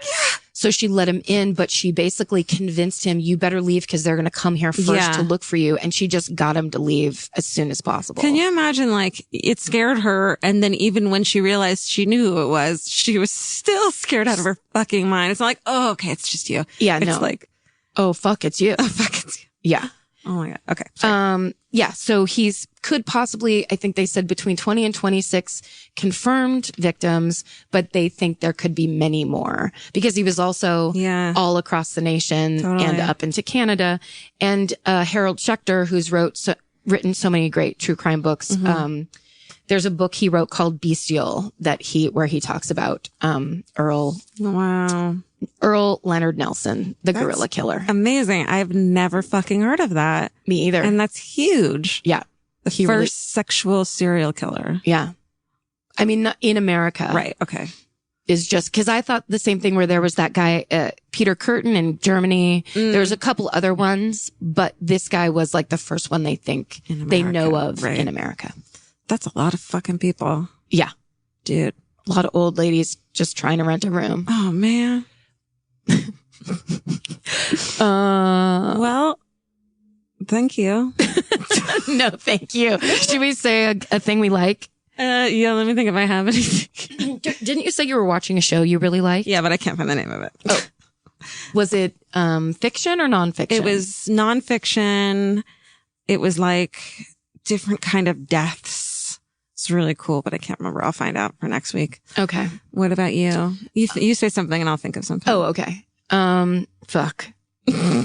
A: So she let him in, but she basically convinced him, you better leave because they're going to come here first to look for you. And she just got him to leave as soon as possible.
D: Can you imagine, it scared her. And then even when she realized she knew who it was, she was still scared out of her fucking mind. It's not like, oh, okay, it's just you.
A: Yeah,
D: it's like,
A: oh, fuck, it's you.
D: Oh, fuck, it's you.
A: Yeah.
D: Oh my God. Okay. Sorry.
A: Yeah. So could possibly, I think they said between 20 and 26 confirmed victims, but they think there could be many more because he was also all across the nation and up into Canada. And, Harold Schechter, who's written so many great true crime books. There's a book he wrote called Bestial where he talks about, Earl.
D: Wow.
A: Earl Leonard Nelson, the gorilla killer.
D: Amazing. I've never fucking heard of that.
A: Me either.
D: And that's huge.
A: Yeah.
D: The first sexual serial killer.
A: Yeah. I mean, not in America.
D: Right. Okay.
A: Is just because I thought the same thing where there was that guy, Peter Curtin in Germany. There's a couple other ones, but this guy was like the first one they know of in America.
D: That's a lot of fucking people.
A: Yeah.
D: Dude.
A: A lot of old ladies just trying to rent a room.
D: Oh, man. Well, thank you.
A: No, thank you. Should we say a thing we like?
D: Yeah, let me think if I have anything.
A: Didn't you say you were watching a show you really liked?
D: Yeah, but I can't find the name of it.
A: Oh. Was it fiction or nonfiction?
D: It was nonfiction. It was like different kind of deaths. It's really cool, but I can't remember. I'll find out for next week.
A: Okay.
D: What about you? You say something and I'll think of something.
A: Oh, okay. Fuck.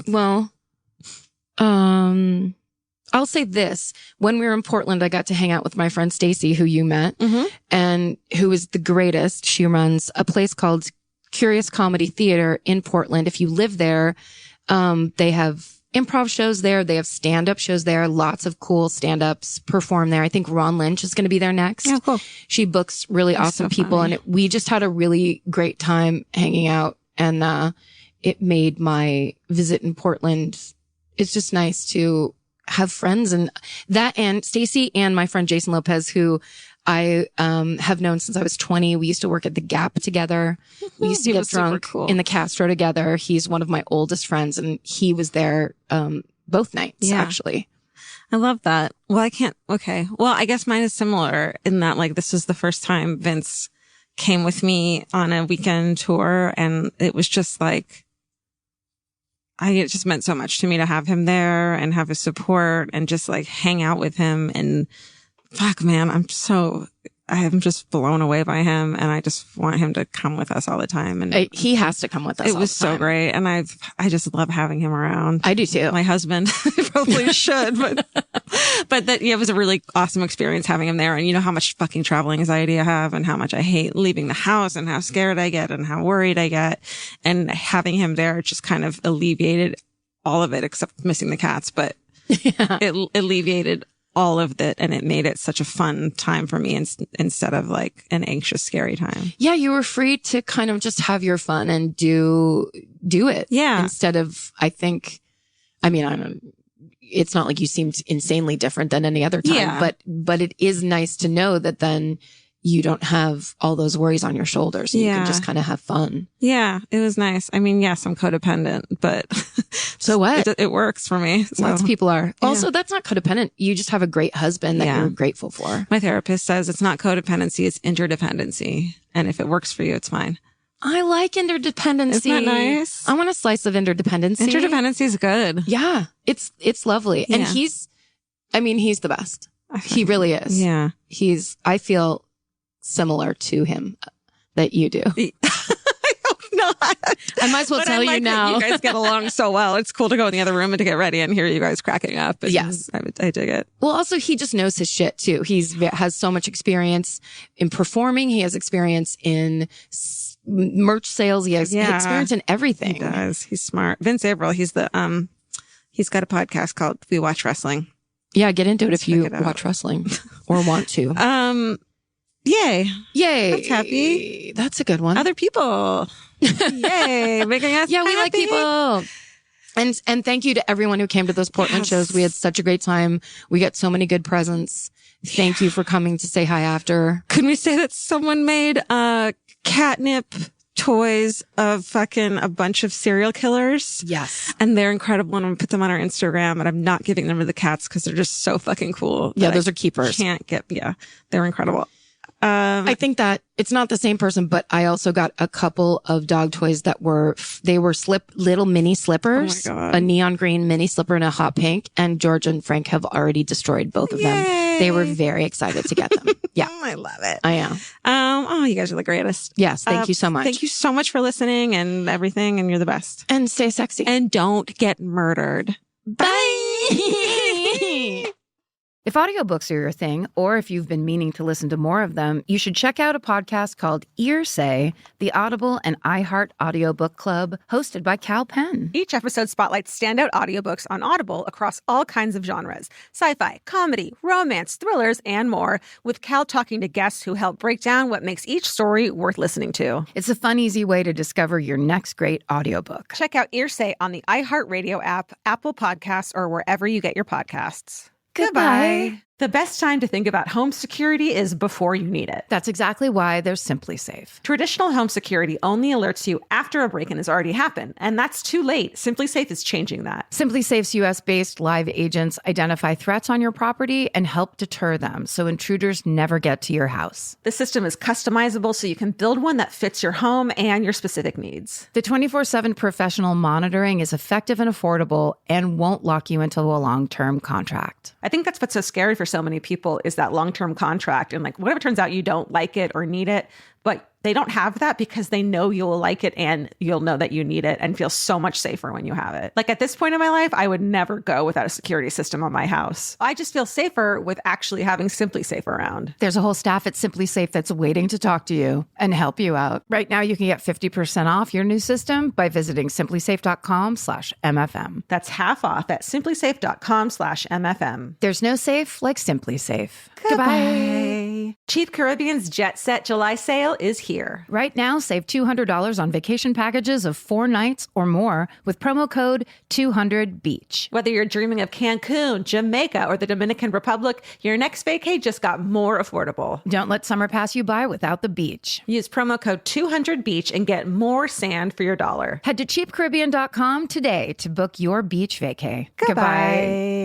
A: Well, I'll say this. When we were in Portland, I got to hang out with my friend Stacy, who you met, and who is the greatest. She runs a place called Curious Comedy Theater in Portland. If you live there, they have improv shows there. They have stand-up shows there. Lots of cool stand-ups perform there. I think Ron Lynch is going to be there next.
D: Yeah, cool.
A: She books really awesome people. And we just had a really great time hanging out. And it made my visit in Portland. It's just nice to have friends and Stacy and my friend Jason Lopez, who I have known since I was 20. We used to work at the Gap together. We used to get drunk in the Castro together. He's one of my oldest friends, and he was there both nights, actually.
D: I love that. Well, okay. Well, I guess mine is similar in that, like, this was the first time Vince came with me on a weekend tour, and it was just like, it just meant so much to me to have him there and have his support and just like hang out with him. And fuck, man, I'm just blown away by him, and I just want him to come with us all the time. And
A: he has to come with us.
D: It was so great, and I just love having him around.
A: I do too.
D: My husband probably should, but that it was a really awesome experience having him there. And you know how much fucking travel anxiety I have, and how much I hate leaving the house, and how scared I get, and how worried I get. And having him there just kind of alleviated all of it, except missing the cats. But it alleviated all of that, and it made it such a fun time for me instead of like an anxious, scary time. Yeah,
A: you were free to kind of just have your fun and do it.
D: Yeah.
A: Instead of, I don't, it's not like you seemed insanely different than any other time, but it is nice to know that then you don't have all those worries on your shoulders. You can just kind of have fun.
D: Yeah, it was nice. I mean, yes, I'm codependent, but
A: so what?
D: It works for me. So.
A: Lots of people are. Also, that's not codependent. You just have a great husband that you're grateful for.
D: My therapist says it's not codependency, it's interdependency. And if it works for you, it's fine.
A: I like interdependency.
D: Isn't that nice?
A: I want a slice of interdependency.
D: Interdependency is good.
A: Yeah, it's lovely. Yeah. And he's the best. He really is.
D: Yeah.
A: I feel similar to him that you do.
D: I hope not.
A: I might as well tell you now.
D: You guys get along so well. It's cool to go in the other room and to get ready and hear you guys cracking up. And
A: yes.
D: I dig it.
A: Well, also, he just knows his shit too. Has so much experience in performing. He has experience in merch sales. He has experience in everything.
D: He does. He's smart. Vince Averill, he's got a podcast called We Watch Wrestling.
A: Yeah, get into it if you watch wrestling or want to.
D: Yay.
A: That's
D: happy.
A: That's a good one.
D: Other people. Yay. Making us happy.
A: We like people. And thank you to everyone who came to those Portland shows. We had such a great time. We got so many good presents. Thank you for coming to say hi after.
D: Could we say that someone made catnip toys of fucking a bunch of serial killers?
A: Yes.
D: And they're incredible, and I'm gonna put them on our Instagram, and I'm not giving them to the cats because they're just so fucking cool.
A: Yeah, those are keepers.
D: They're incredible.
A: I think that it's not the same person, but I also got a couple of dog toys that were little mini slippers,
D: oh my God.
A: A neon green mini slipper and a hot pink. And George and Frank have already destroyed both of them. They were very excited to get them. Yeah.
D: I love it.
A: I am.
D: You guys are the greatest.
A: Yes. Thank you so much.
D: Thank you so much for listening and everything. And you're the best.
A: And stay sexy.
D: And don't get murdered.
A: Bye.
B: If audiobooks are your thing, or if you've been meaning to listen to more of them, you should check out a podcast called Say, the Audible and iHeart Audiobook Club, hosted by Cal Penn.
C: Each episode spotlights standout audiobooks on Audible across all kinds of genres: sci-fi, comedy, romance, thrillers, and more, with Cal talking to guests who help break down what makes each story worth listening to.
B: It's a fun, easy way to discover your next great audiobook.
C: Check out Say on the iHeartRadio app, Apple Podcasts, or wherever you get your podcasts.
B: Goodbye.
C: The best time to think about home security is before you need it.
B: That's exactly why there's Simply Safe.
C: Traditional home security only alerts you after a break-in has already happened, and that's too late. Simply Safe is changing that.
B: Simply Safe's U.S.-based live agents identify threats on your property and help deter them so intruders never get to your house.
C: The system is customizable so you can build one that fits your home and your specific needs.
B: The 24/7 professional monitoring is effective and affordable and won't lock you into a long-term contract.
C: I think that's what's so scary for so many people is that long-term contract. And like, whatever turns out you don't like it or need it, but they don't have that because they know you'll like it and you'll know that you need it and feel so much safer when you have it. Like at this point in my life, I would never go without a security system on my house. I just feel safer with actually having Simply Safe around.
B: There's a whole staff at Simply Safe that's waiting to talk to you and help you out. Right now, you can get 50% off your new system by visiting simplysafe.com/MFM.
C: That's half off at simplysafe.com/MFM.
B: There's no safe like Simply Safe.
C: Goodbye. Chief Caribbean's Jet Set July sale is here.
B: Right now, save $200 on vacation packages of 4 nights or more with promo code 200BEACH.
C: Whether you're dreaming of Cancun, Jamaica, or the Dominican Republic, your next vacay just got more affordable.
B: Don't let summer pass you by without the beach.
C: Use promo code 200BEACH and get more sand for your dollar.
B: Head to cheapcaribbean.com today to book your beach vacay.
C: Goodbye.